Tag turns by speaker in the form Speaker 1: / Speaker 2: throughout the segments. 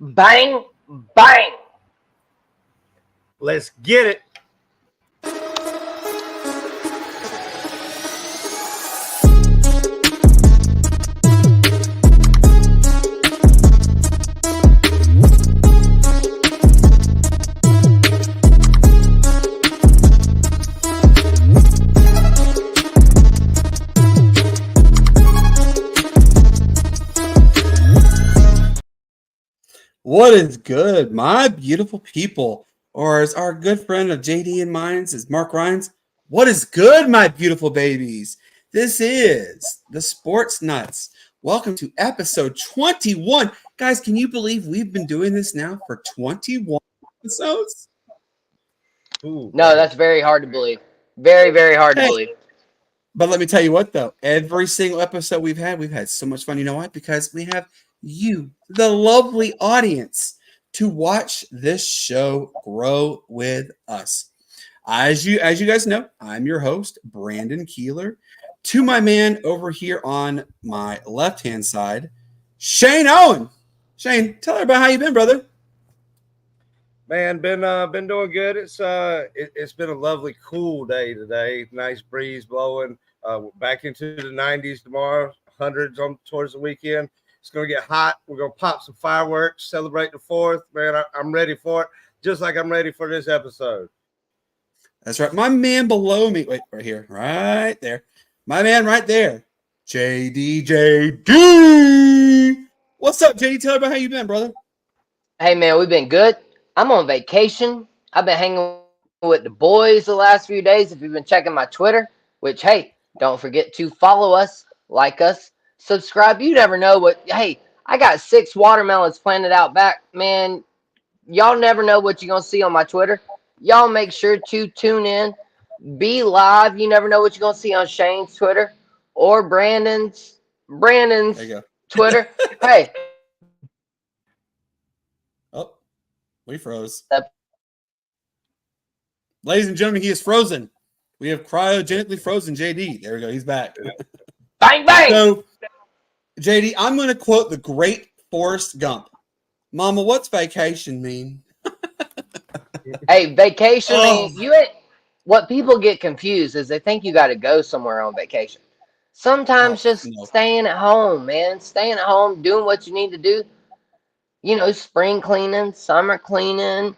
Speaker 1: Bang, bang.
Speaker 2: Let's get it.
Speaker 3: What is good, my beautiful people? Or as our good friend of JD and mine is Mark Rhines, what is good, my beautiful babies? This is the Sportz Nutz. Welcome to episode 21. Guys, can you believe we've been doing this now for 21 episodes?
Speaker 1: No, that's very hard to believe. Very, very hard to believe.
Speaker 3: But let me tell you what, though. Every single episode we've had so much fun. You know why? Because we have you, the lovely audience, to watch this show grow with us. As you guys know, I'm your host, Brandon Keeler. To my man over here on my left-hand side, Shane Owen. Shane, tell her about how you been, brother.
Speaker 2: Man, been doing good. It's been a lovely, cool day today. Nice breeze blowing. Back into the 90s tomorrow. Hundreds on towards the weekend. It's gonna get hot. We're gonna pop some fireworks, celebrate the 4th. Man, I'm ready for it. Just like I'm ready for this episode.
Speaker 3: That's right. My man below me. Wait, right here, right there. My man right there, JD. What's up, JD? Tell her about how you been, brother.
Speaker 1: Hey, man, we've been good. I'm on vacation. I've been hanging with the boys the last few days. If you've been checking my Twitter, which, hey, don't forget to follow us, like us, subscribe. You never know what. Hey, I got 6 watermelons planted out back. Man, y'all never know what you're going to see on my Twitter. Y'all make sure to tune in. Be live. You never know what you're going to see on Shane's Twitter or Brandon's Twitter. Hey.
Speaker 3: Oh, we froze. Ladies and gentlemen, he is frozen. We have cryogenically frozen JD. There we go. He's back.
Speaker 1: Bang, bang.
Speaker 3: So, JD, I'm going to quote the great Forrest Gump. Mama, what's vacation mean?
Speaker 1: Hey, vacation means what people get confused is they think you got to go somewhere on vacation. Sometimes staying at home, man. Staying at home, doing what you need to do. You know, spring cleaning, summer cleaning,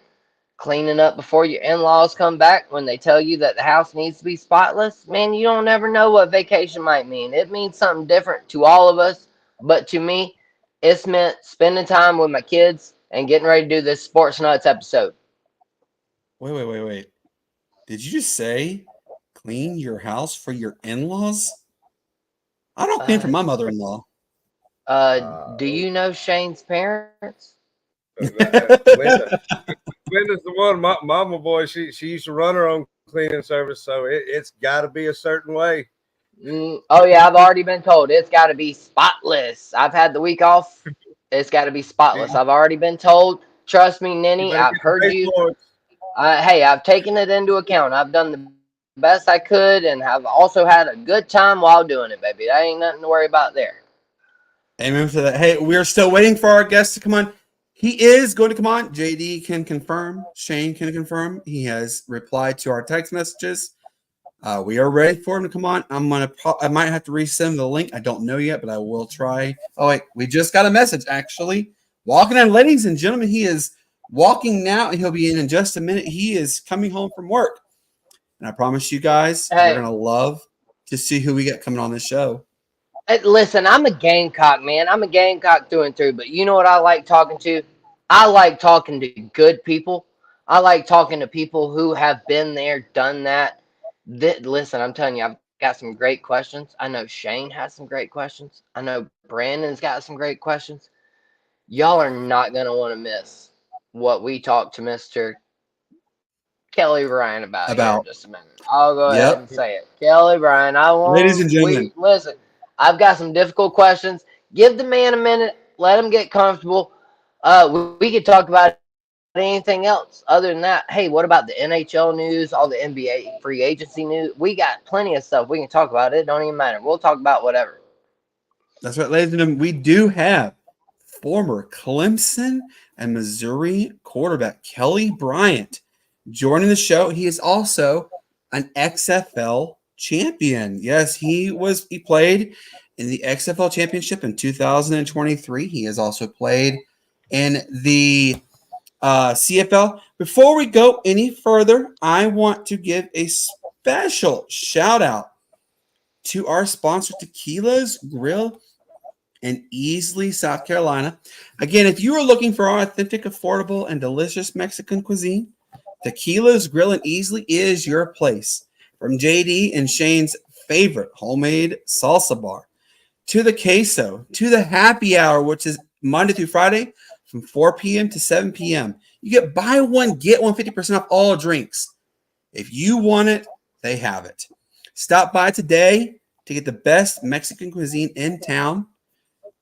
Speaker 1: cleaning up before your in-laws come back when they tell you that the house needs to be spotless. Man, you don't ever know what vacation might mean. It means something different to all of us, but to me, it's meant spending time with my kids and getting ready to do this Sportz Nutz episode.
Speaker 3: Wait. Did you just say clean your house for your in-laws? I don't clean for my mother-in-law.
Speaker 1: Do you know Shane's parents?
Speaker 2: Linda's the one. Mama boy, she used to run her own cleaning service, so it's got to be a certain way.
Speaker 1: Oh yeah, I've already been told it's got to be spotless. I've had the week off. It's got to be spotless. I've already been told. Trust me, Ninny. I've heard you. Hey, I've taken it into account. I've done the best I could, and have also had a good time while doing it, baby. That ain't nothing to worry about there.
Speaker 3: Amen for that. Hey, we're still waiting for our guest to come on. He is going to come on. JD can confirm. Shane can confirm. He has replied to our text messages. We are ready for him to come on. I might have to resend the link. I don't know yet, but I will try. Oh wait, we just got a message actually. Walking in, ladies and gentlemen. He is walking now, and he'll be in just a minute. He is coming home from work, and I promise you guys, you're gonna love to see who we get coming on this show.
Speaker 1: Listen, I'm a Gamecock, man. I'm a Gamecock through and through. But you know what I like talking to? I like talking to good people. I like talking to people who have been there, done that. Listen, I'm telling you, I've got some great questions. I know Shane has some great questions. I know Brandon's got some great questions. Y'all are not going to want to miss what we talked to Mr. Kelly Ryan about here in just a minute. I'll go ahead and say it. Kelly Ryan,
Speaker 3: ladies and gentlemen.
Speaker 1: Listen, I've got some difficult questions. Give the man a minute. Let him get comfortable. We could talk about anything else other than that. Hey, what about the NHL news, all the NBA free agency news? We got plenty of stuff we can talk about. It don't even matter. We'll talk about whatever.
Speaker 3: That's right, ladies and gentlemen. We do have former Clemson and Missouri quarterback Kelly Bryant joining the show. He is also an XFL champion. Yes, he played in the XFL championship in 2023. He has also played in the CFL. Before we go any further, I want to give a special shout out to our sponsor, Tequila's Grill in Easley, South Carolina. Again, if you are looking for authentic, affordable, and delicious Mexican cuisine, Tequila's Grill in Easley is your place. From JD and Shane's favorite homemade salsa bar, to the queso, to the happy hour, which is Monday through Friday from 4 p.m. to 7 p.m. You get buy one, get 150% off all drinks. If you want it, they have it. Stop by today to get the best Mexican cuisine in town.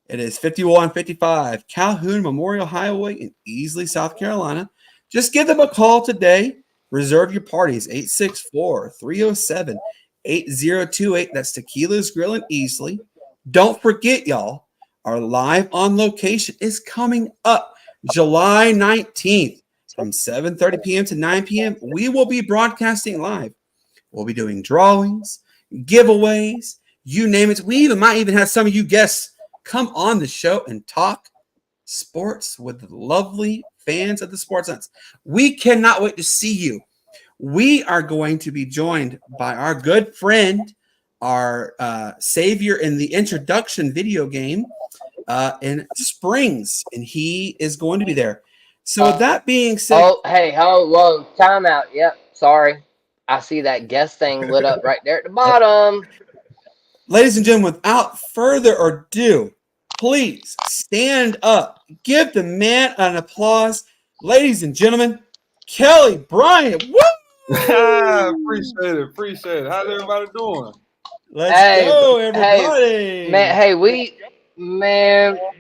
Speaker 3: It is 5155 Calhoun Memorial Highway in Easley, South Carolina. Just give them a call today. Reserve your parties, 864-307-8028. That's Tequila's Grill in Easley. Don't forget, y'all, our live on location is coming up July 19th from 7:30 p.m. to 9 p.m. We will be broadcasting live. We'll be doing drawings, giveaways, you name it. We might even have some of you guests come on the show and talk sports with the lovely fans of the Sportz Nutz. We cannot wait to see you. We are going to be joined by our good friend, our savior in the introduction video game in Springs, and he is going to be there. So with that being said,
Speaker 1: whoa, time out. Yep, sorry. I see that guest thing lit up right there at the bottom.
Speaker 3: Ladies and gentlemen, without further ado, please stand up. Give the man an applause. Ladies and gentlemen, Kelly Bryant. Woo!
Speaker 4: Appreciate it. How's everybody doing?
Speaker 3: Let's go, everybody.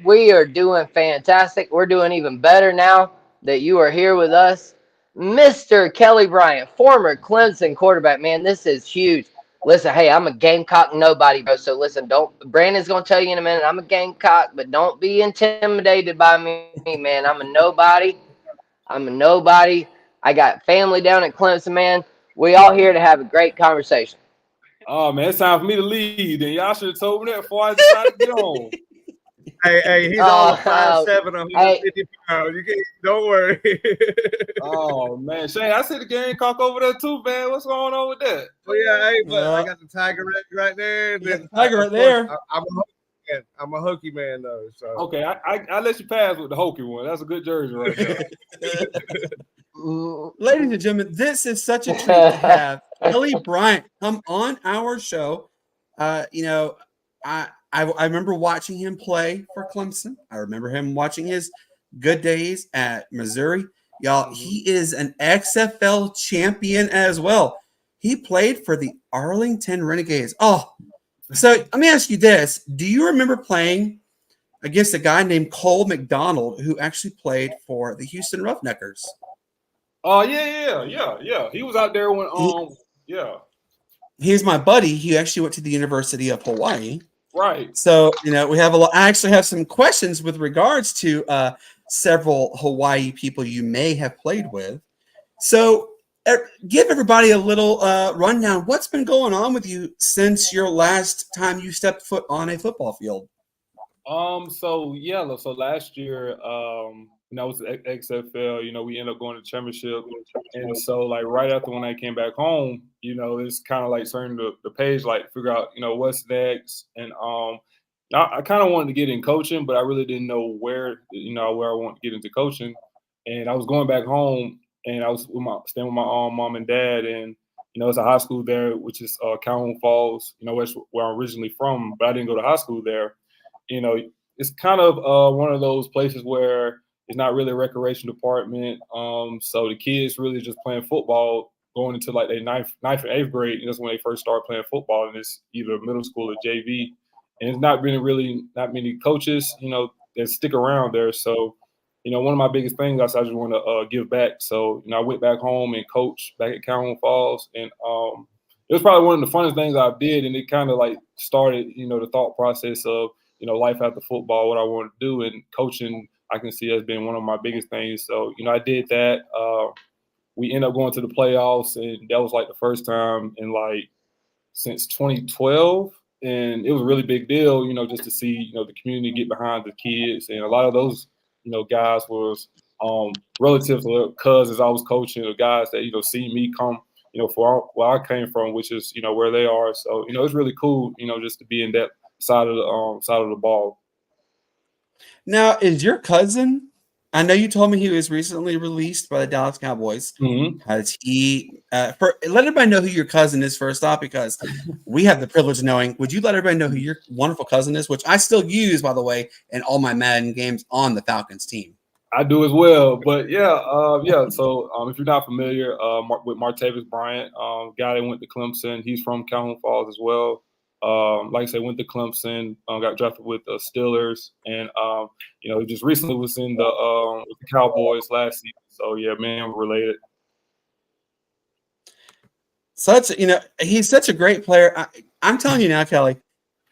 Speaker 1: We are doing fantastic. We're doing even better now that you are here with us. Mr. Kelly Bryant, former Clemson quarterback. Man, this is huge. Listen, hey, I'm a Gamecock nobody, bro. So listen, Brandon's going to tell you in a minute, I'm a Gamecock, but don't be intimidated by me, man. I'm a nobody. I got family down at Clemson, man. We all here to have a great conversation.
Speaker 4: Oh, man, it's time for me to leave. Then y'all should have told me that before I decided to get on.
Speaker 2: Hey, he's all 5'7", 150 pounds. You can't, don't worry.
Speaker 4: Oh, man. Shane, I see the Gamecock over there too, man. What's going on with that?
Speaker 2: Oh, yeah, hey, but I got the Tiger right there.
Speaker 3: The Tiger right there.
Speaker 2: I'm a hokey man, though. So
Speaker 4: okay, I let you pass with the hokey one. That's a good jersey right there.
Speaker 3: Ladies and gentlemen, this is such a treat to have Kelly Bryant come on our show. I remember watching him play for Clemson. I remember him watching his good days at Missouri. Y'all, he is an XFL champion as well. He played for the Arlington Renegades. Oh, so let me ask you this. Do you remember playing against a guy named Cole McDonald who actually played for the Houston Roughnecers?
Speaker 4: Oh, yeah. He was out there when,
Speaker 3: He's my buddy. He actually went to the University of Hawaii.
Speaker 4: Right.
Speaker 3: So, we have I actually have some questions with regards to several Hawaii people you may have played with. So give everybody a little rundown. What's been going on with you since your last time you stepped foot on a football field?
Speaker 4: So last year, I was at XFL, we ended up going to championship. And so like right after when I came back home, it's kind of like turning the page, like figure out, what's next. And I kind of wanted to get in coaching, but I really didn't know where I wanted to get into coaching. And I was going back home and I was staying with my mom and dad. And, it's a high school there, which is Calhoun Falls, that's where I'm originally from, but I didn't go to high school there. It's kind of one of those places where it's not really a recreation department. So the kids really just playing football going into like their ninth and 8th grade. And that's when they first start playing football, and it's either middle school or JV. And it's not many coaches, that stick around there. So, one of my biggest things I just want to give back. So, I went back home and coached back at Calhoun Falls. And it was probably one of the funnest things I did. And it kind of like started, the thought process of, life after football, what I wanted to do. And coaching, I can see as being one of my biggest things. So, I did that. We ended up going to the playoffs, and that was like the first time in like since 2012. And it was a really big deal, just to see, the community get behind the kids. And a lot of those, guys was relatives or cousins I was coaching, or guys that, see me come, for where I came from, which is, where they are. So, it's really cool, just to be in that side of the ball.
Speaker 3: Now, is your cousin? I know you told me he was recently released by the Dallas Cowboys.
Speaker 4: Mm-hmm.
Speaker 3: Has he? Let everybody know who your cousin is first off, because we have the privilege of knowing. Would you let everybody know who your wonderful cousin is? Which I still use, by the way, in all my Madden games on the Falcons team.
Speaker 4: I do as well, but yeah. So if you're not familiar with Martavis Bryant, guy that went to Clemson, he's from Calhoun Falls as well. Like I said, went to Clemson, got drafted with the Steelers, and just recently was in with the Cowboys last season. So yeah, man, we're related.
Speaker 3: He's such a great player. I'm telling you now, Kelly.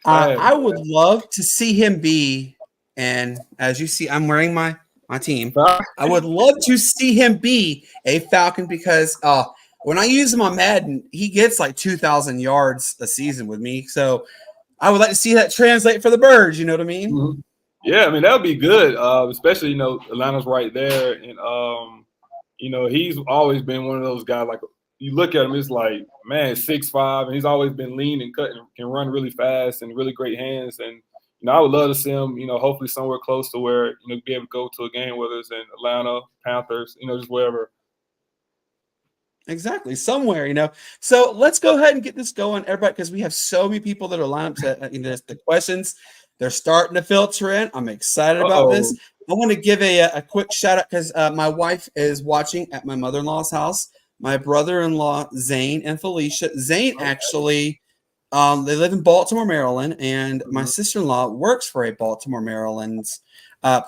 Speaker 3: I would love to see him be, and as you see, I'm wearing my team. I would love to see him be a Falcon, because when I use him on Madden, he gets like 2,000 yards a season with me. So I would like to see that translate for the Birds. You know what I mean?
Speaker 4: Mm-hmm. Yeah, I mean, that would be good, especially, Atlanta's right there. And, he's always been one of those guys, like, you look at him, it's like, man, 6'5", and he's always been lean and cut and can run really fast and really great hands. And, I would love to see him, hopefully somewhere close to where, be able to go to a game, whether it's in Atlanta, Panthers, just wherever.
Speaker 3: Exactly, somewhere. So let's go ahead and get this going, everybody, because we have so many people that are lined up to the questions. They're starting to filter in. I'm excited about this. I want to give a quick shout out because my wife is watching at my mother-in-law's house. My brother-in-law, Zane and Felicia. Zane actually, they live in Baltimore, Maryland, and my sister-in-law works for a Baltimore, Maryland's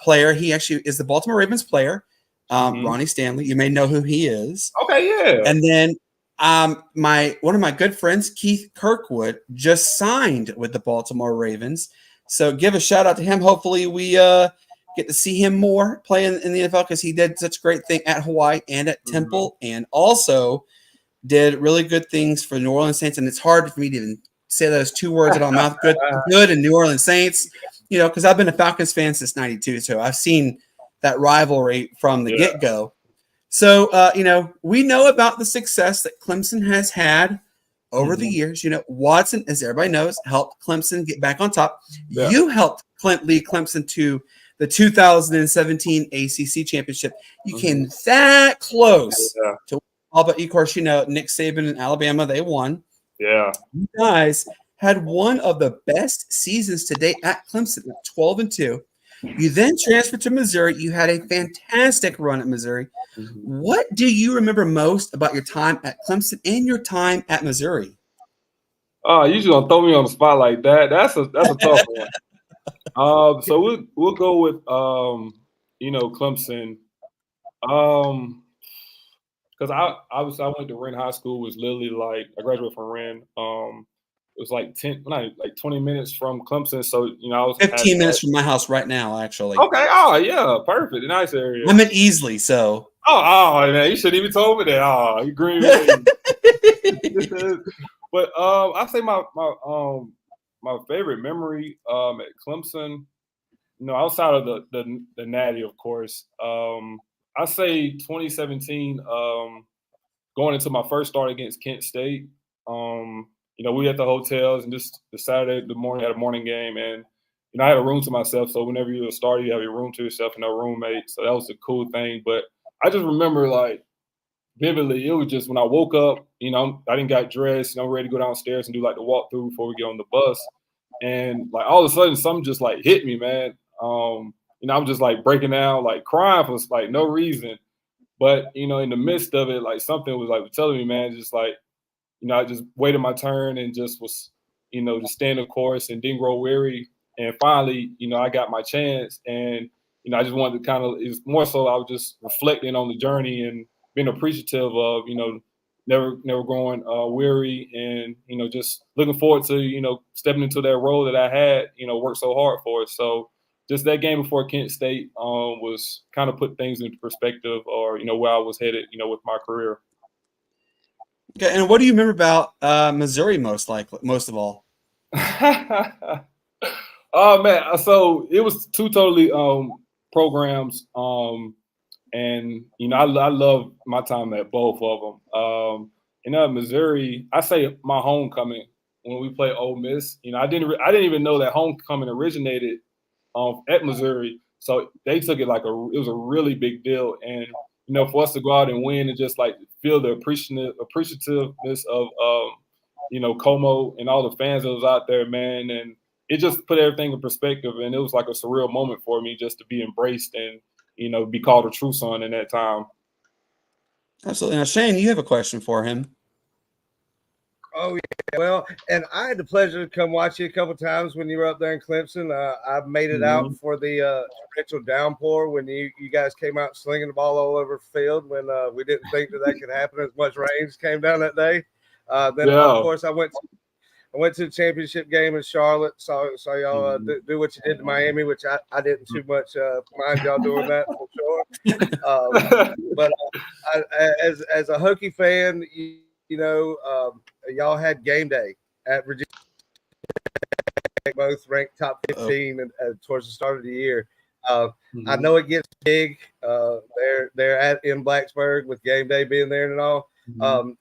Speaker 3: player. He actually is the Baltimore Ravens player. Ronnie Stanley, you may know who he is.
Speaker 4: Okay, yeah.
Speaker 3: And then one of my good friends, Keith Kirkwood, just signed with the Baltimore Ravens. So give a shout out to him. Hopefully we get to see him more playing in the NFL, because he did such a great thing at Hawaii and at Temple, and also did really good things for New Orleans Saints. And it's hard for me to even say those two words out of my mouth, good and New Orleans Saints, because I've been a Falcons fan since '92. So I've seen that rivalry from the get-go. So, we know about the success that Clemson has had over the years. Watson, as everybody knows, helped Clemson get back on top. Yeah. You helped lead Clemson to the 2017 ACC championship. You came that close to all, but of course, Nick Saban and Alabama, they won.
Speaker 4: Yeah.
Speaker 3: You guys had one of the best seasons to date at Clemson, 12-2. You then transferred to Missouri. You had a fantastic run at Missouri. What do you remember most about your time at Clemson and your time at Missouri?
Speaker 4: Oh, you just gonna throw me on the spot like that? That's a tough one. So we'll go with Clemson. Because I went to Wren High School. Was literally like I graduated from Wren. It was like 20 minutes from Clemson. So, I was
Speaker 3: 15 minutes from my house right now, actually.
Speaker 4: Okay. Oh, yeah. Perfect. A nice area.
Speaker 3: I'm in Easley, so.
Speaker 4: Oh, man. You shouldn't even told me that. Oh, you green. But I say my favorite memory at Clemson, outside of the Natty, of course, I say 2017, going into my first start against Kent State. We at the hotels, and just the Saturday, the morning, had a morning game, and I had a room to myself. So whenever you're a starter, you have your room to yourself and no roommate. So that was a cool thing. But I just remember like vividly, it was just when I woke up, I didn't got dressed, ready to go downstairs and do like the walkthrough before we get on the bus, and like all of a sudden something just like hit me, man. I'm just like breaking down, like crying for like no reason, but in the midst of it, like something was like telling me, man, just like. I just waited my turn and just was, just staying the course and didn't grow weary. And finally, I got my chance. And, I just wanted to it's more so I was just reflecting on the journey and being appreciative of, never growing weary and, just looking forward to, stepping into that role that I had, worked so hard for. So, just that game before Kent State was kind of put things into perspective, or where I was headed, with my career.
Speaker 3: Okay, and what do you remember about Missouri most of all?
Speaker 4: Oh man, so it was two totally programs, and I love my time at both of them. Missouri, I say my homecoming when we played Ole Miss. I didn't even know that homecoming originated at Missouri, so they took it like it was a really big deal. And for us to go out and win and just like feel the appreciativeness of Como and all the fans that was out there, man, and it just put everything in perspective. And it was like a surreal moment for me just to be embraced and be called a true son in that time.
Speaker 3: Absolutely. Now, Shane, you have a question for him.
Speaker 2: Oh, yeah. Well, and I had the pleasure to come watch you a couple times when you were up there in Clemson. I made it out for the torrential downpour when you guys came out slinging the ball all over the field when we didn't think that could happen as much rain came down that day. Then, of course, I went to the championship game in Charlotte. Saw y'all do what you did to Miami, which I didn't too much mind y'all doing that for sure. But as a Hokie fan, y'all had game day at Virginia, both ranked top 15 towards the start of the year. I know it gets big. They're in Blacksburg with game day being there and all.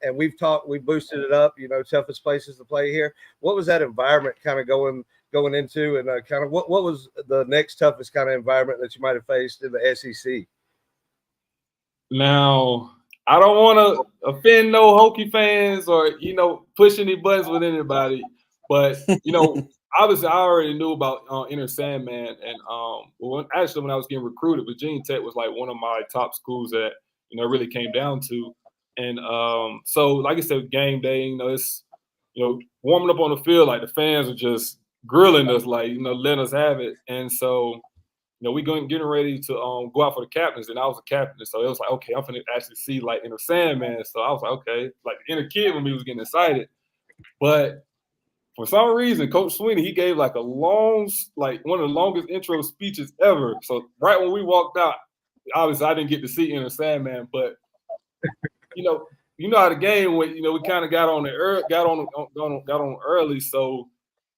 Speaker 2: And we boosted it up, toughest places to play here. What was that environment kind of going into, and kind of what was the next toughest kind of environment that you might have faced in the SEC?
Speaker 4: Now, I don't want to offend no Hokie fans or, push any buttons with anybody, but, obviously I already knew about Inner Sandman. And when I was getting recruited, Virginia Tech was like one of my top schools that, really came down to. And so, like I said, game day, it's, warming up on the field, like the fans are just grilling us, like, letting us have it. And so, we getting ready to go out for the captains, and I was a captain. So it was like, okay, I'm going to actually see like Inner Sandman. So I was like, okay, like the inner kid when he was getting excited. But for some reason, Coach Sweeney, he gave like one of the longest intro speeches ever. So right when we walked out, obviously I didn't get to see Inner Sandman, but how the game went. We kind of got on early, so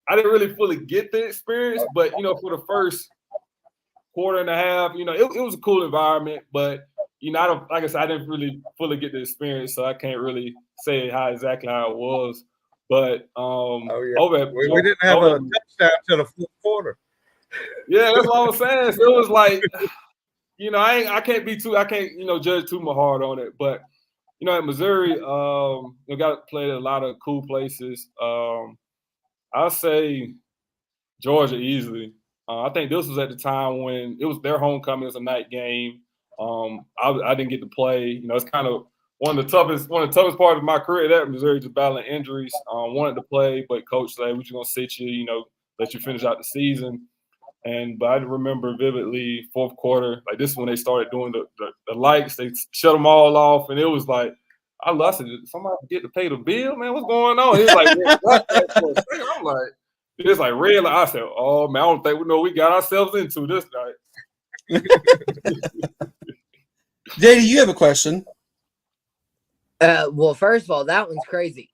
Speaker 4: I didn't really fully get the experience. But for the first quarter and a half, it was a cool environment. But like I said, I didn't really fully get the experience, so I can't really say exactly how it was. But
Speaker 2: we didn't have a touchdown till the fourth quarter.
Speaker 4: Yeah, that's what I was saying. So it was like, I can't judge too much hard on it, but. At Missouri, got played at a lot of cool places. I'll say Georgia easily. I think this was at the time when it was their homecoming. It was a night game. I didn't get to play. It's kind of one of the toughest parts of my career at Missouri, just battling injuries. Wanted to play, but coach said, "We're just gonna sit you. Let you finish out the season." But I remember vividly fourth quarter, like this is when they started doing the lights. They shut them all off, and it was like, I said, did somebody get to pay the bill, man? What's going on? It's like, I'm like, it's like red. I said, oh man, I don't think we got ourselves into this night.
Speaker 3: JD, you have a question?
Speaker 1: Well, first of all, that one's crazy.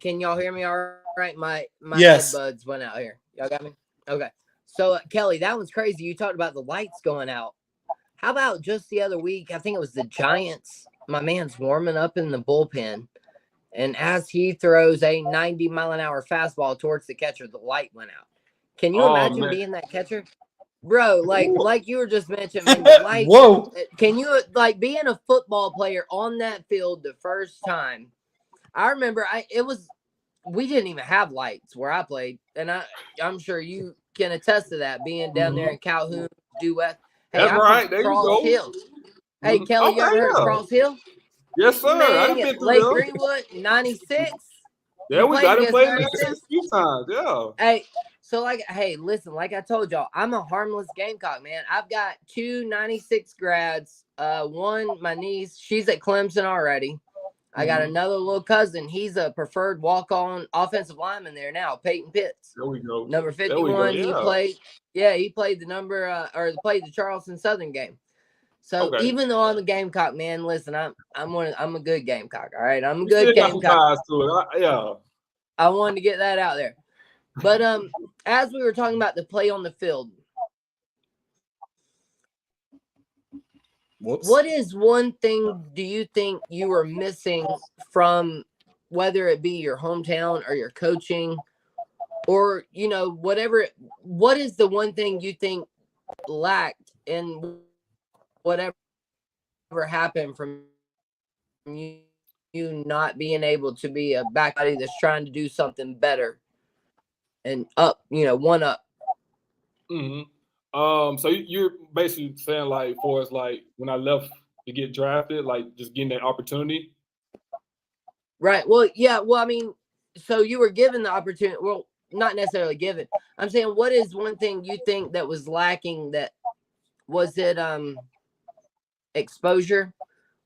Speaker 1: Can y'all hear me all right? My
Speaker 3: yes.
Speaker 1: headbuds went out here. Y'all got me? Okay. So, Kelly, that one's crazy. You talked about the lights going out. How about just the other week? I think it was the Giants. My man's warming up in the bullpen. And as he throws a 90-mile-an-hour fastball towards the catcher, the light went out. Can you imagine being that catcher? Bro, like you were just mentioning, man, the light.
Speaker 3: Whoa.
Speaker 1: Can you, being a football player on that field the first time? I remember we didn't even have lights where I played. And I'm sure you can attest to that, being down there in Calhoun, Due West. Hey,
Speaker 4: that's right. There
Speaker 1: Cross
Speaker 4: you go.
Speaker 1: Hill. Hey, Kelly, you ever heard of Cross Hill?
Speaker 4: Yes, sir.
Speaker 1: Man, Lake Greenwood, 96.
Speaker 4: Yeah, we got to play that a few times. Yeah.
Speaker 1: Hey, so listen, like I told y'all, I'm a harmless Gamecock, man. I've got 2 96 grads. One, my niece, she's at Clemson already. I got another little cousin. He's a preferred walk-on offensive lineman there now, Peyton Pitts.
Speaker 4: There we go.
Speaker 1: Number 51.
Speaker 4: Yeah.
Speaker 1: He played. Yeah, he played the played the Charleston Southern game. So even though I'm a Gamecock, man, listen, I'm a good Gamecock. All right, I'm a good Gamecock.
Speaker 4: Yeah.
Speaker 1: I wanted to get that out there. But as we were talking about the play on the field, what is one thing do you think you were missing from, whether it be your hometown or your coaching or, whatever? What is the one thing you think lacked in whatever happened from you not being able to be a back body that's trying to do something better and up, one up?
Speaker 4: So you're basically saying, like, for us, like, when I left to get drafted, like, just getting that opportunity?
Speaker 1: Right. Well, yeah. Well, I mean, so you were given the opportunity. Well, not necessarily given. I'm saying, what is one thing you think that was lacking? That was it exposure?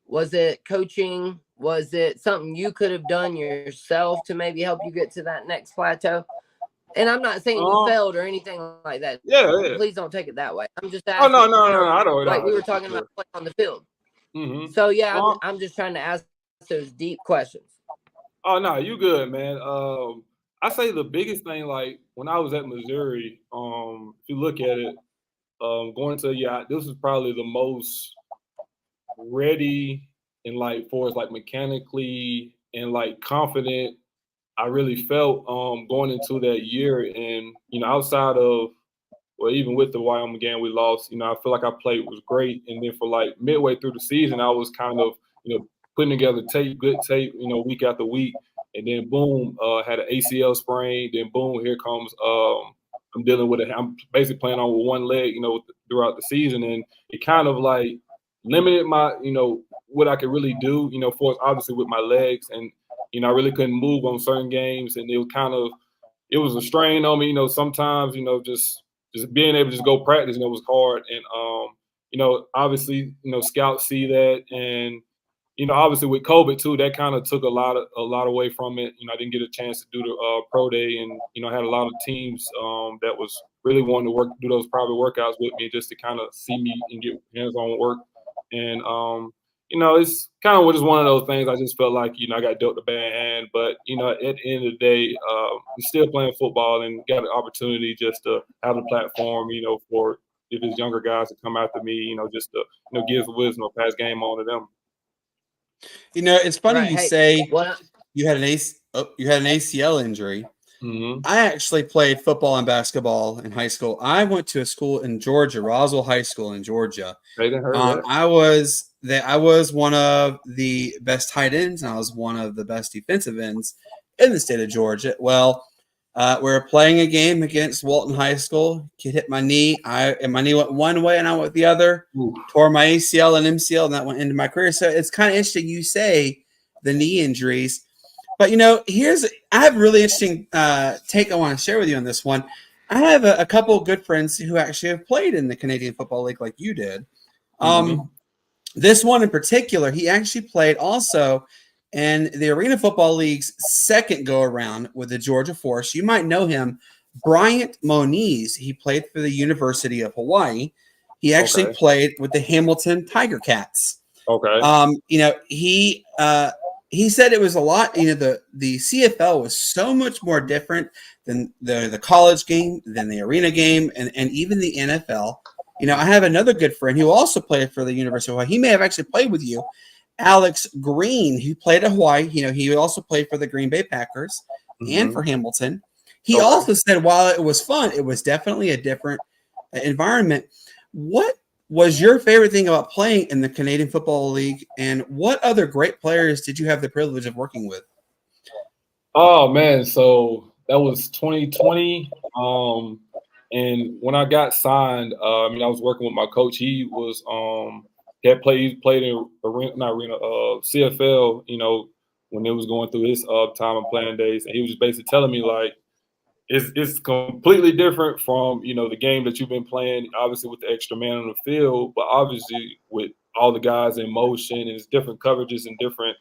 Speaker 1: Was it coaching? Was it something you could have done yourself to maybe help you get to that next plateau? And I'm not saying you failed or anything like that.
Speaker 4: Yeah.
Speaker 1: Please don't take it that way. I'm just asking.
Speaker 4: Oh, no. I don't.
Speaker 1: Like we were talking about play on the field. So, yeah, I'm just trying to ask those deep questions.
Speaker 4: Oh, no, you good, man. I say the biggest thing, like, when I was at Missouri, if you look at it, going to, this was probably the most ready and, like, for us, like, mechanically and, like, confident I really felt going into that year. And, outside of, well, even with the Wyoming game we lost, I feel like I played was great. And then for like midway through the season, I was kind of, putting together good tape, week after week. And then boom, had an ACL sprain. Then boom, here comes I'm dealing with it. I'm basically playing on with one leg, throughout the season. And it kind of like limited my, what I could really do, for us, obviously with my legs. And I really couldn't move on certain games, and it was a strain on me. Sometimes, just being able to just go practice, was hard. And obviously, scouts see that, and obviously with COVID too, that kind of took a lot away from it. I didn't get a chance to do the pro day, and I had a lot of teams that was really wanting to do those private workouts with me just to kind of see me and get hands-on work. And it's kind of just one of those things. I just felt like, I got dealt a bad hand. But, at the end of the day, I'm still playing football and got an opportunity just to have a platform, for if it's younger guys to come after me, just to, give wisdom or pass game on to them.
Speaker 3: It's funny you say you had an ACL injury. I actually played football and basketball in high school. I went to a school in Georgia, Roswell High School in Georgia. I was one of the best tight ends, and I was one of the best defensive ends in the state of Georgia. Well, we were playing a game against Walton High School. Kid hit my knee. And my knee went one way, and I went the other. Tore my ACL and MCL, and that went into my career. So it's kind of interesting you say the knee injuries. But, I have a really interesting take I want to share with you on this one. I have a couple of good friends who actually have played in the Canadian Football League like you did. This one in particular, he actually played also in the Arena Football League's second go-around with the Georgia Force. You might know him, Bryant Moniz. He played for the University of Hawaii. He actually played with the Hamilton Tiger Cats. He said it was a lot, the CFL was so much more different than the college game, than the arena game, and even the NFL. I have another good friend who also played for the University of Hawaii. He may have actually played with you, Alex Green, who played at Hawaii. He also played for the Green Bay Packers and for Hamilton. He also said while it was fun, it was definitely a different environment. What was your favorite thing about playing in the Canadian Football League, and what other great players did you have the privilege of working with?
Speaker 4: Oh, man. So that was 2020. And when I got signed, I was working with my coach. He was he played in CFL, when it was going through his time and playing days. And he was just basically telling me, like, it's completely different from, the game that you've been playing, obviously with the extra man on the field, but obviously with all the guys in motion, and it's different coverages and different,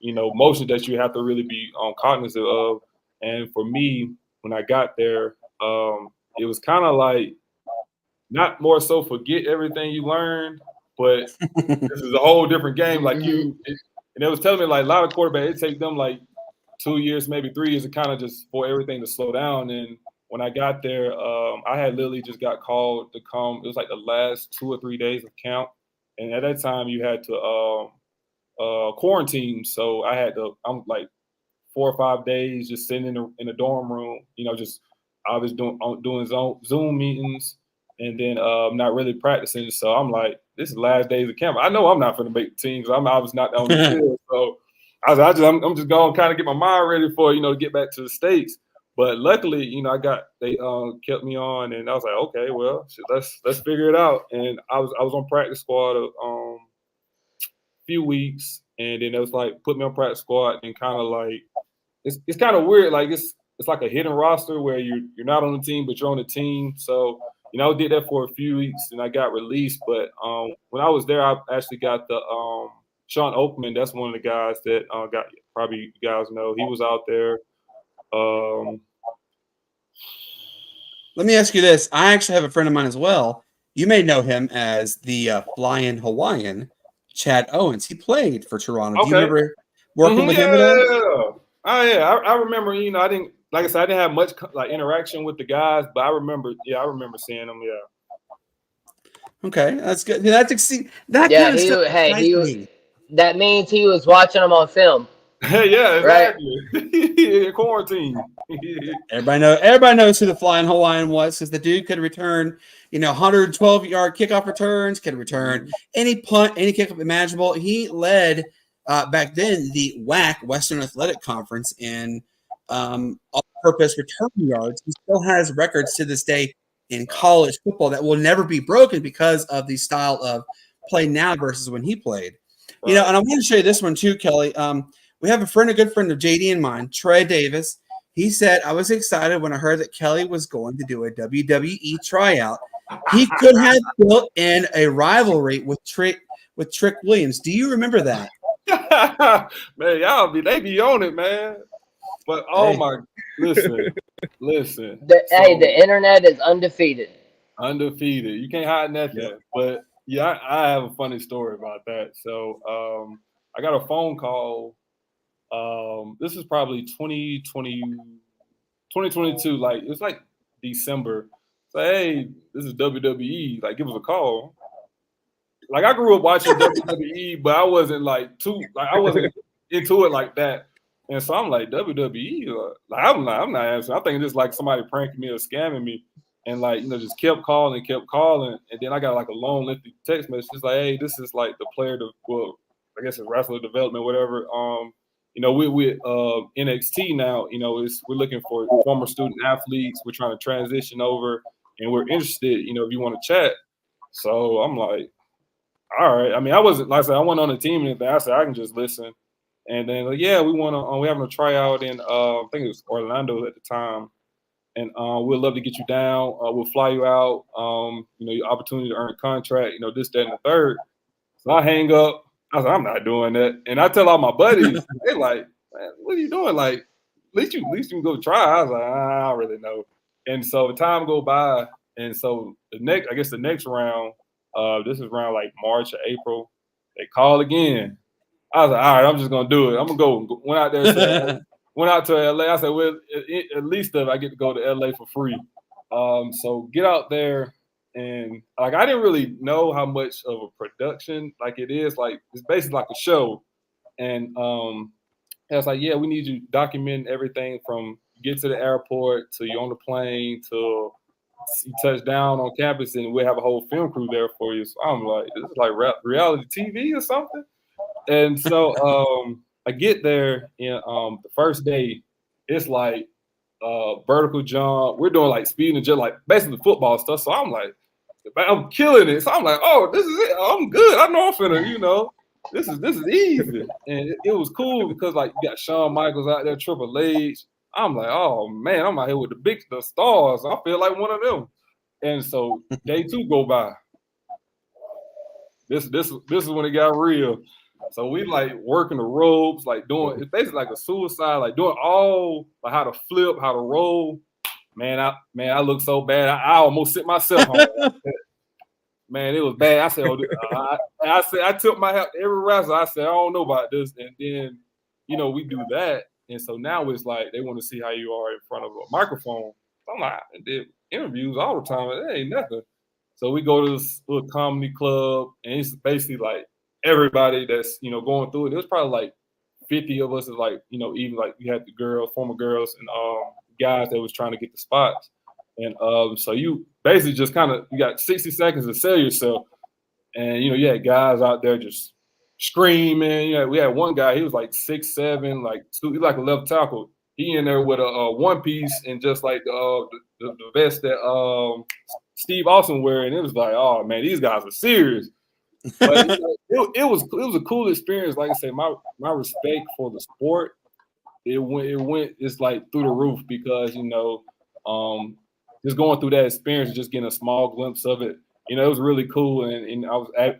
Speaker 4: motions that you have to really be cognizant of. And for me, when I got there, it was kind of like not more so forget everything you learned, but this is a whole different game. Like and it was telling me like a lot of quarterbacks, it take them like 2 years, maybe 3 years to kind of just for everything to slow down. And when I got there, I had literally just got called to come. It was like the last 2 or 3 days of camp. And at that time you had to quarantine. So I'm like 4 or 5 days just sitting in a dorm room, I was doing Zoom meetings and then not really practicing. So I'm like, this is the last days of camp. I know I'm not going to make the team because I was not on the field. So I'm just going to kind of get my mind ready for, to get back to the States. But luckily, they kept me on, and I was like, okay, well, let's figure it out. And I was on practice squad a few weeks, and then it was like put me on practice squad and kind of like it's kind of weird. Like it's like a hidden roster where you're not on the team, but you're on the team. So I did that for a few weeks, and I got released. But when I was there, I actually got the Sean Oakman. That's one of the guys that got probably you guys know. He was out there.
Speaker 3: Let me ask you this. I actually have a friend of mine as well. You may know him as the Flying Hawaiian, Chad Owens. He played for Toronto.
Speaker 4: Okay.
Speaker 3: Do you remember working with him at all?
Speaker 4: Oh yeah, I remember. I didn't, like I said, I didn't have much like interaction with the guys, but I remember seeing them. Yeah.
Speaker 3: Okay, that's good. That's that
Speaker 1: Yeah,
Speaker 3: kind of stuff.
Speaker 1: That means he was watching them on film.
Speaker 4: Yeah, exactly. Right? Quarantine.
Speaker 3: Everybody knows who the Flying Hawaiian was because the dude could return, 112-yard kickoff returns, could return any punt, any kickoff imaginable. He led back then the WAC, Western Athletic Conference, in all-purpose return yards. He still has records to this day in college football that will never be broken because of the style of play now versus when he played. And I want to show you this one too, Kelly. We have a good friend of JD and mine, Trey Davis. He said, I was excited when I heard that Kelly was going to do a WWE tryout. He could have built in a rivalry with Trick Williams. Do you remember that?
Speaker 4: Man, they be on it, man. But listen.
Speaker 1: The internet is undefeated.
Speaker 4: Undefeated. You can't hide nothing. Yeah. But yeah, I have a funny story about that. So I got a phone call. This is probably 2022. Like it's like December. So hey, this is WWE. Like give us a call. Like I grew up watching WWE, but I wasn't I wasn't into it like that. And so I'm like WWE. I'm not answering. I'm thinking just like somebody pranking me or scamming me. And just kept calling. And then I got like a long, lengthy text message. It's like, hey, this is like the player, I guess it's wrestler development, whatever. We're NXT now, we're looking for former student athletes. We're trying to transition over and we're interested, if you want to chat. So I'm like, all right. I mean, I wasn't, like I said, I wasn't on the team and anything. I said, I can just listen. And then, we're having a tryout in, I think it was Orlando at the time. And we'd love to get you down. We'll fly you out. Your opportunity to earn a contract, this, that, and the third. So I hang up. I was like, I'm not doing that. And I tell all my buddies, they're like, man, what are you doing? Like, at least you can go try. I was like, I don't really know. And so the time go by. And so the next round, this is around like March or April, they call again. I was like, all right, I'm just going to do it. I'm going to go. Went out there. Went out to LA. I said, well, at least I get to go to LA for free. So get out there. And I didn't really know how much of a production it is. Like it's basically like a show. And I was like, yeah, we need you documenting everything from you get to the airport to you're on the plane to you touch down on campus, and we'll have a whole film crew there for you. So I'm like, this is like reality TV or something. And so I get there and the first day, it's like vertical jump. We're doing like speed and just like basically football stuff. So I'm like, I'm killing it. So I'm like, oh, this is it. I'm good. I know I'm finna, this is easy. And it was cool because like you got Shawn Michaels out there, Triple H. I'm like, oh man, I'm out here with the stars. I feel like one of them. And so day 2 go by. This is when it got real. So we like working the ropes, like doing it's basically like a suicide, like doing all like how to flip, how to roll. Man, I look so bad. I almost sent myself home. Man, it was bad. I said, I took my help every wrestler. I said, I don't know about this. And then, we do that. And so now it's like they want to see how you are in front of a microphone. So I'm like, I did interviews all the time. It ain't nothing. So we go to this little comedy club, and it's basically like everybody that's going through it. There's probably like 50 of us. Is like even like you had the girls, former girls, and guys that was trying to get the spots. And so you basically just you got 60 seconds to sell yourself. And, you had guys out there just screaming. We had one guy, he was like 6'7", he's like a left tackle. He in there with a one piece and just like the vest that Steve Austin wearing. It was like, oh man, these guys are serious. But it was a cool experience. Like I say, my respect for the sport, it's like through the roof because, just going through that experience, just getting a small glimpse of it, it was really cool, and I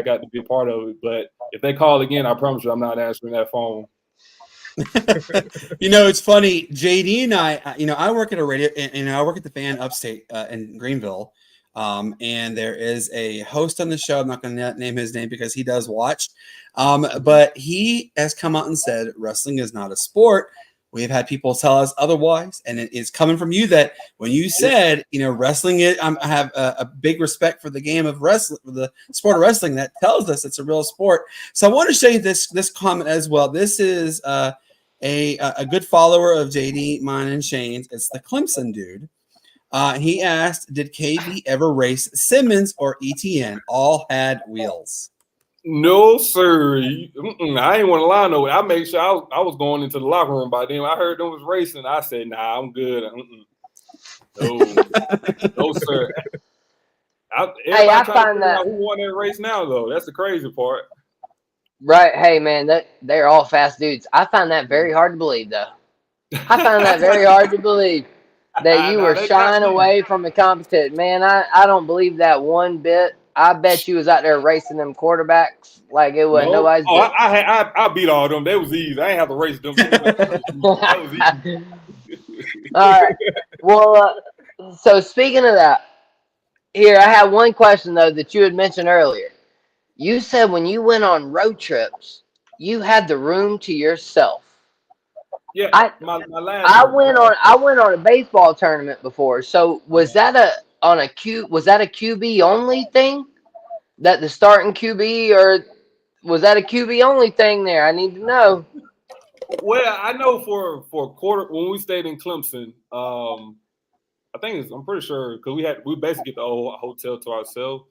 Speaker 4: got to be a part of it. But if they call again, I promise you, I'm not answering that phone.
Speaker 3: It's funny. JD and I work at a radio, and I work at the Fan upstate in Greenville, and there is a host on the show. I'm not going to name his name because he does watch, but he has come out and said wrestling is not a sport. We've had people tell us otherwise, and it is coming from you that when you said, wrestling is, I have a big respect for the game of wrestling, for the sport of wrestling. That tells us it's a real sport. So I want to show you this comment as well. This is a good follower of JD, mine, and Shane's. It's the Clemson dude. He asked, did KB ever race Simmons or ETN? All had wheels.
Speaker 4: No, sir. I ain't want to lie. No, I made sure I was going into the locker room by then. I heard them was racing. I said, nah, I'm good. No, sir.
Speaker 1: I find that
Speaker 4: who won that race now, though. That's the crazy part.
Speaker 1: Right. Hey, man, they're all fast dudes. I find that very hard to believe, though. I find that very hard to believe that you were shying away from the competition. Man, I don't believe that one bit. I bet you was out there racing them quarterbacks like it wasn't nobody's.
Speaker 4: Oh, I beat all them. They was easy. I ain't have to race them. That was easy.
Speaker 1: All right. Well, so speaking of that, here I have one question though that you had mentioned earlier. You said when you went on road trips, you had the room to yourself.
Speaker 4: Yeah, my last.
Speaker 1: I went on a baseball tournament before. So was that a QB only thing? That the starting QB, or was that a QB only thing there? I need to know.
Speaker 4: Well, I know for a quarter when we stayed in Clemson, I'm pretty sure because we basically get the whole hotel to ourselves.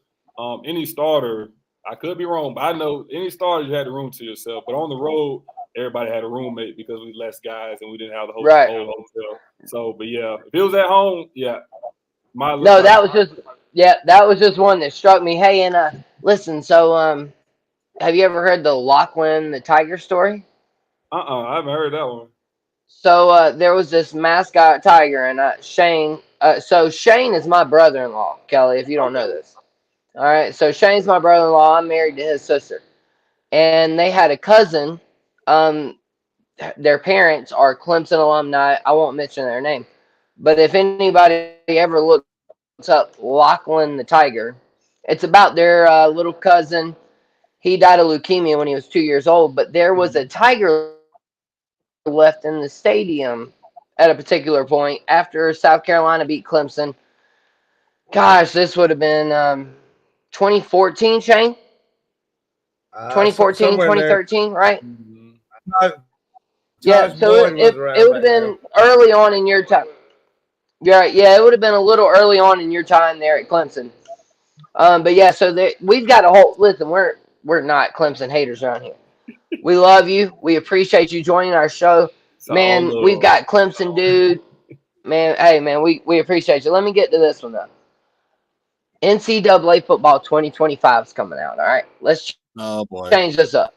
Speaker 4: Any starter, I could be wrong, but I know any starter you had the room to yourself. But on the road, everybody had a roommate because we less guys and we didn't have the whole hotel. So, but yeah, if it was at home, yeah.
Speaker 1: That was just one that struck me. Hey, and listen, so have you ever heard the Lachlan the Tiger story?
Speaker 4: I haven't heard that one.
Speaker 1: So there was this mascot tiger, and Shane. So Shane is my brother-in-law, Kelly. If you don't know this, all right. So Shane's my brother-in-law. I'm married to his sister, and they had a cousin. Their parents are Clemson alumni. I won't mention their name, but if anybody ever looks up Lachlan the Tiger, it's about their little cousin. He died of leukemia when he was 2 years old, but there was a tiger left in the stadium at a particular point after South Carolina beat Clemson. Gosh, this would have been 2014, Shane? 2014, 2013, right? Yeah, so it would have been early on in your time. Yeah, it would have been a little early on in your time there at Clemson. But yeah, so we've got a whole listen. We're not Clemson haters around here. We love you. We appreciate you joining our show, man. We've got Clemson dude, man. Hey, man, we appreciate you. Let me get to this one though. NCAA football 2025 is coming out. All right, let's change this up.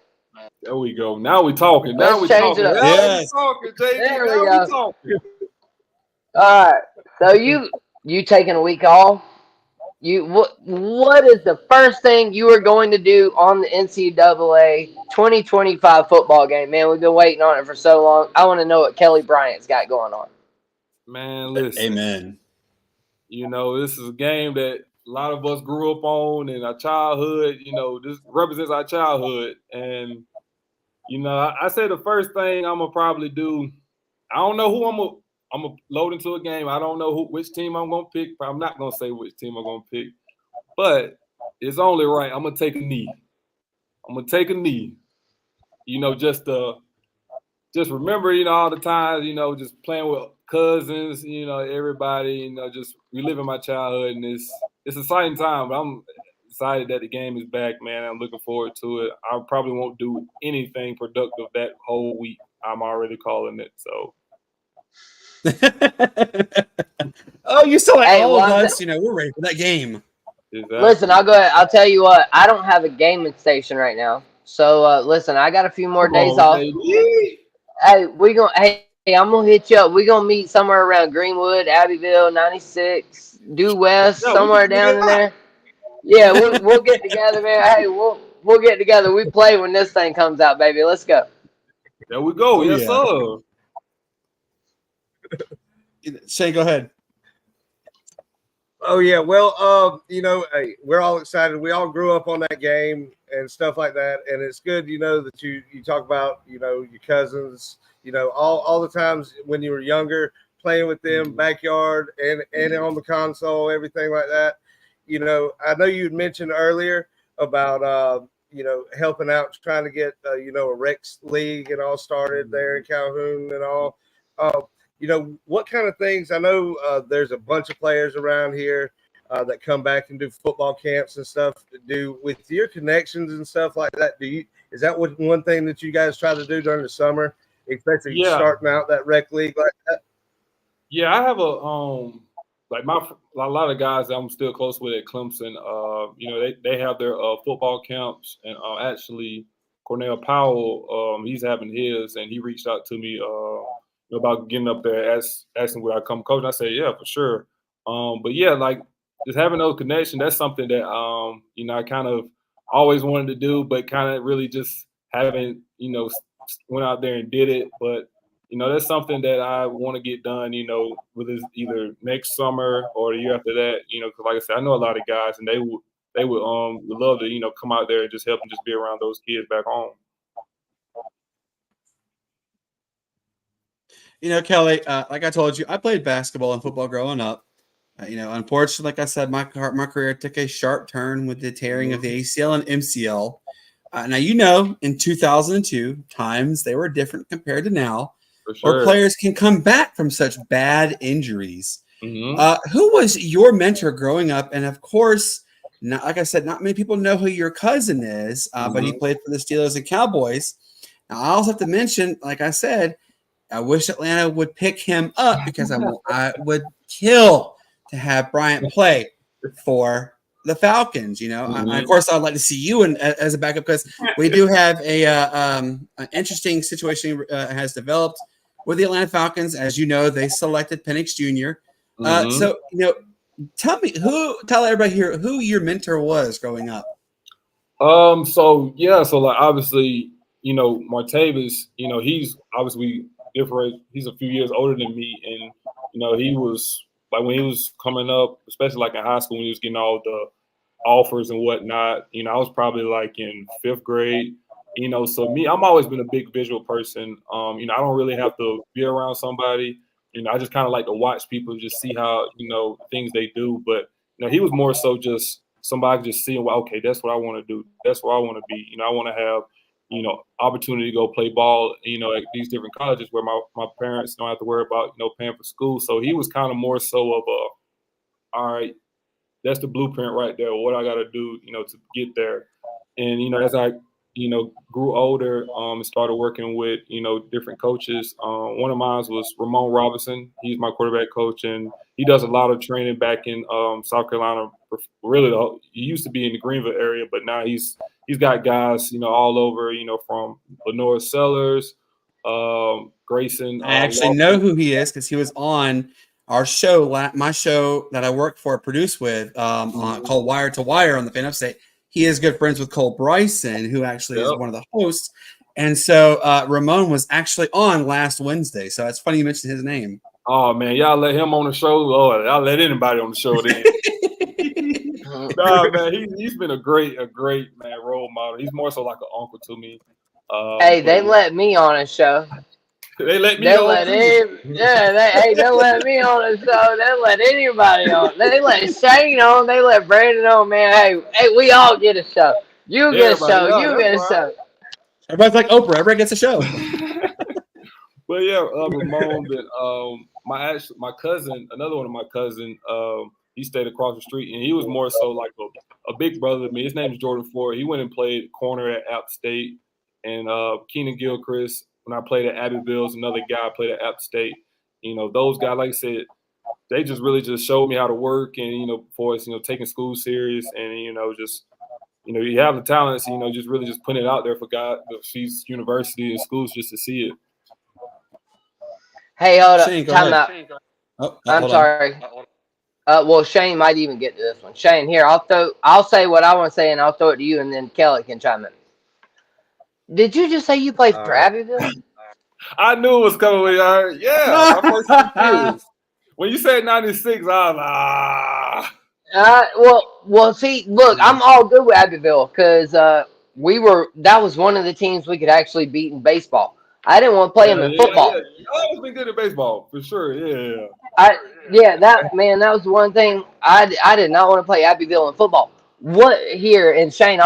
Speaker 4: There we go. Now we talking.
Speaker 1: Now we talking.
Speaker 3: Yes.
Speaker 1: There we go. All right. So you taking a week off? What is the first thing you are going to do on the NCAA 2025 football game? Man, we've been waiting on it for so long. I want to know what Kelly Bryant's got going on.
Speaker 4: Man, listen.
Speaker 3: Amen.
Speaker 4: You know, this is a game that a lot of us grew up on in our childhood. You know, this represents our childhood. And, you know, I say the first thing I'm going to probably do, I don't know who I'm going to load into a game. I don't know which team I'm going to pick. I'm not going to say which team I'm going to pick. But it's only right. I'm going to take a knee. You know, just remember, you know, all the times, you know, just playing with cousins, you know, everybody, you know, just reliving my childhood. And it's an exciting time, but I'm excited that the game is back, man. I'm looking forward to it. I probably won't do anything productive that whole week. I'm already calling it, so.
Speaker 3: Oh, you still like all of us, you know, we're ready for that game.
Speaker 4: Exactly.
Speaker 1: Listen, I'll go ahead. I'll tell you what, I don't have a gaming station right now. So listen, I got a few more days off.
Speaker 4: Baby.
Speaker 1: Hey, I'm gonna hit you up. We're gonna meet somewhere around Greenwood, Abbeville, 96, due west, somewhere down in there. Yeah, we'll get together, man. Hey, we'll get together. We play when this thing comes out, baby. Let's go.
Speaker 4: There we go.
Speaker 3: Oh,
Speaker 4: yes,
Speaker 3: yeah.
Speaker 4: sir.
Speaker 3: Shane, go ahead.
Speaker 2: Oh yeah, well, you know, hey, we're all excited. We all grew up on that game and stuff like that, and it's good, you know, that you talk about, you know, your cousins, you know, all the times when you were younger, playing with them, backyard and on the console, everything like that. You know, I know you mentioned earlier about you know, helping out, trying to get you know, a Rex League and all started there in Calhoun and all. You know, what kind of things? I know there's a bunch of players around here that come back and do football camps and stuff. Do with your connections and stuff like that. Is that one thing that you guys try to do during the summer, especially starting out that rec league like that?
Speaker 4: Yeah, I have like a lot of guys that I'm still close with at Clemson. You know, they have their football camps, and actually Cornell Powell, he's having his, and he reached out to me about getting up there, asking would I come coach. And I said, yeah, for sure. But yeah, like just having those connections, that's something that you know, I kind of always wanted to do, but kind of really just haven't, you know, went out there and did it. But you know, that's something that I want to get done, you know, whether it's either next summer or the year after that, you know, because like I said, I know a lot of guys, and they would love to, you know, come out there and just help and just be around those kids back home.
Speaker 3: You know, Kelly, like I told you, I played basketball and football growing up. You know, unfortunately, like I said, my career took a sharp turn with the tearing of the ACL and MCL. Now, you know, in 2002, times they were different compared to now, where players can come back from such bad injuries. Who was your mentor growing up? And of course, like I said, not many people know who your cousin is, but he played for the Steelers and Cowboys. Now, I also have to mention, like I said, I wish Atlanta would pick him up because I would kill to have Bryant play for the Falcons. You know, of course, I'd like to see you as a backup because we do have an interesting situation has developed with the Atlanta Falcons. As you know, they selected Penix Jr. So, you know, tell everybody here who your mentor was growing up.
Speaker 4: So like obviously, you know, Martavis, you know, he's obviously different. He's a few years older than me, and you know, he was like when he was coming up, especially like in high school when he was getting all the offers and whatnot. You know, I was probably like in 5th grade. You know, so me, I'm always been a big visual person. You know, I don't really have to be around somebody. You know, I just kind of like to watch people, just see how, you know, things they do. But you know, he was more so just somebody just seeing, well, okay, that's what I want to do. That's what I want to be. You know, I want to have, you know, opportunity to go play ball, you know, at these different colleges where my parents don't have to worry about, you know, paying for school. So he was kind of more so of all right, that's the blueprint right there. What I got to do, you know, to get there. And, you know, as I, you know, grew older and started working with, you know, different coaches. One of mine was Ramon Robinson. He's my quarterback coach, and he does a lot of training back in South Carolina. Really, he used to be in the Greenville area, but now he's got guys, you know, all over, you know, from Lenore Sellers, Grayson.
Speaker 3: I actually know who he is because he was on our show, my show that I work for, produced with, called Wire to Wire on the Fan Upstate. He is good friends with Cole Bryson, who actually is one of the hosts. And so Ramon was actually on last Wednesday. So it's funny you mentioned his name.
Speaker 4: Oh man, y'all let him on the show. Oh, y'all let anybody on the show then. Nah, man, he's been a great man role model. He's more so like an uncle to me.
Speaker 1: Hey, they let me on a show.
Speaker 4: They let me
Speaker 1: They
Speaker 4: on.
Speaker 1: let him. Yeah, they let me on the show. They let anybody on. They let Shane on. They let Brandon on. Man, hey, we all get a show. You get a show. You get a show.
Speaker 3: Everybody's like Oprah. Everybody gets a show.
Speaker 4: But yeah, Ramon, my cousin, another one of my cousin, he stayed across the street, and he was more so like a big brother to me. His name is Jordan Ford. He went and played corner at App State, and Keenan Gilchrist, when I played at Abbeville, is another guy I played at App State. You know, those guys, like I said, they just really just showed me how to work, and for us, taking school serious, and just. You have the talents, just really just putting it out there for God, these university and schools just to see it.
Speaker 1: Hey, hold up.
Speaker 3: Shane,
Speaker 1: Time out. I'm sorry. Well, Shane might even get to this one. Shane, here, I'll say what I want to say, and I'll throw it to you, and then Kelly can chime in. Did you just say you played for Abbeville?
Speaker 4: I knew it was coming with you. Yeah, my first 2 years. When you said 96, I was like,
Speaker 1: Well, see, look, I'm all good with Abbeville because that was one of the teams we could actually beat in baseball. I didn't want to play them in football.
Speaker 4: You always been good at baseball, for sure, yeah.
Speaker 1: That was one thing. I did not want to play Abbeville in football. And Shane,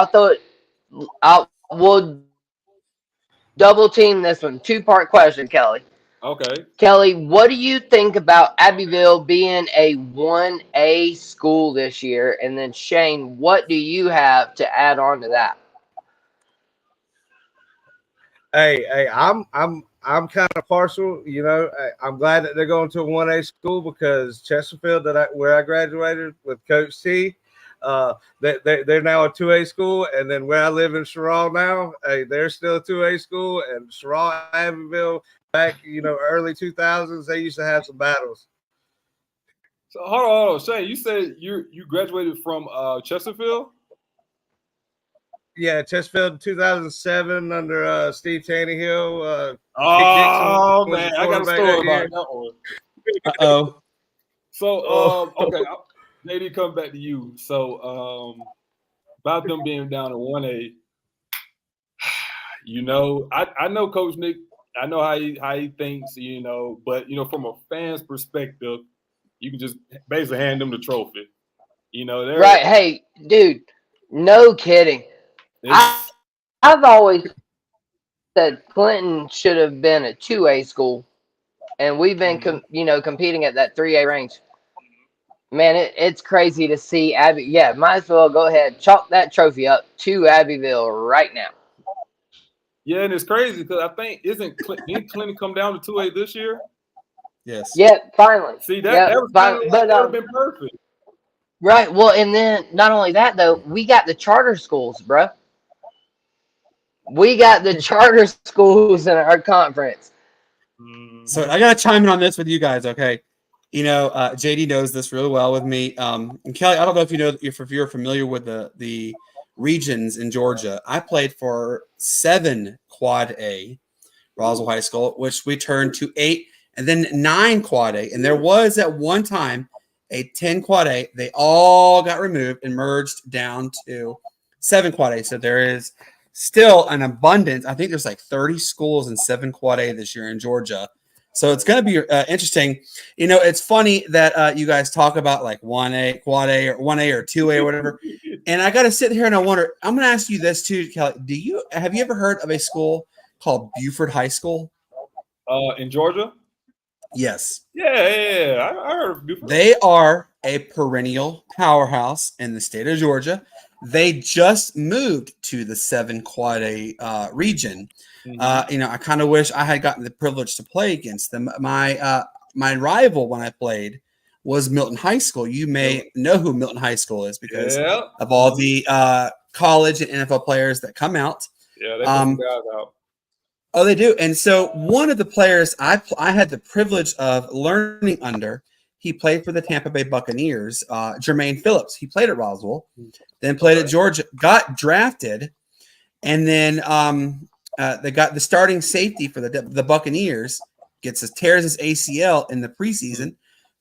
Speaker 1: we'll double team this one. 2-part question, Kelly.
Speaker 4: Okay.
Speaker 1: Kelly, what do you think about Abbeville being a 1A school this year? And then Shane, what do you have to add on to that?
Speaker 2: Hey, I'm kind of partial. I'm glad that they're going to a 1A school because Chesterfield, where I graduated with Coach T, they're now a 2A school, and then where I live in Sherrall now, they're still a 2A school, and Sherrall, Abbeville, back early 2000s, they used to have some battles.
Speaker 4: So hold on, Shane. You said you graduated from Chesterfield?
Speaker 2: Yeah, Chesterfield in 2007 under Steve Tannehill.
Speaker 4: Oh man, I got a story about that one.
Speaker 3: Uh-oh.
Speaker 4: So okay, JD, come back to you. So about them being down in 1A, I know Coach Nick. I know how he thinks, but from a fan's perspective, you can just basically hand them the trophy.
Speaker 1: Right? Hey, dude, no kidding. I've always said Clinton should have been a 2A school, and we've been competing at that 3A range. Man, it's crazy to see Abby. Yeah, might as well go ahead, chalk that trophy up to Abbeville right now.
Speaker 4: Yeah, and it's crazy because I think didn't Clinton come down to 2A this year?
Speaker 3: Yes.
Speaker 1: Yeah, finally.
Speaker 4: See that would have been perfect.
Speaker 1: Right. Well, and then not only that though, we got the charter schools, bro. We got the charter schools in our conference.
Speaker 3: So I gotta chime in on this with you guys, okay? JD knows this really well with me. And Kelly, I don't know if if you're familiar with the regions in Georgia. I played for 7 Quad A, Roswell High School, which we turned to 8, and then 9 Quad A. And there was at one time a 10 Quad A. They all got removed and merged down to 7 Quad A. So there is still an abundance. I think there's like 30 schools in 7 Quad A this year in Georgia. So it's going to be interesting. It's funny that you guys talk about like 1A, Quad A, or 1A or 2A or whatever. And I got to sit here and I wonder, I'm going to ask you this too, Kelly. Have you ever heard of a school called Buford High School?
Speaker 4: In Georgia?
Speaker 3: Yes.
Speaker 4: Yeah. I heard of Buford.
Speaker 3: They are a perennial powerhouse in the state of Georgia. They just moved to the 7 Quad A region. Mm-hmm. I kind of wish I had gotten the privilege to play against them. My rival when I played was Milton High School. You may know who Milton High School is because of all the college and NFL players that come out.
Speaker 4: Yeah, they put some guys out.
Speaker 3: Oh, they do. And so one of the players I had the privilege of learning under, he played for the Tampa Bay Buccaneers. Jermaine Phillips, he played at Roswell, then played at Georgia, got drafted, and then they got the starting safety for the Buccaneers, tears his ACL in the preseason.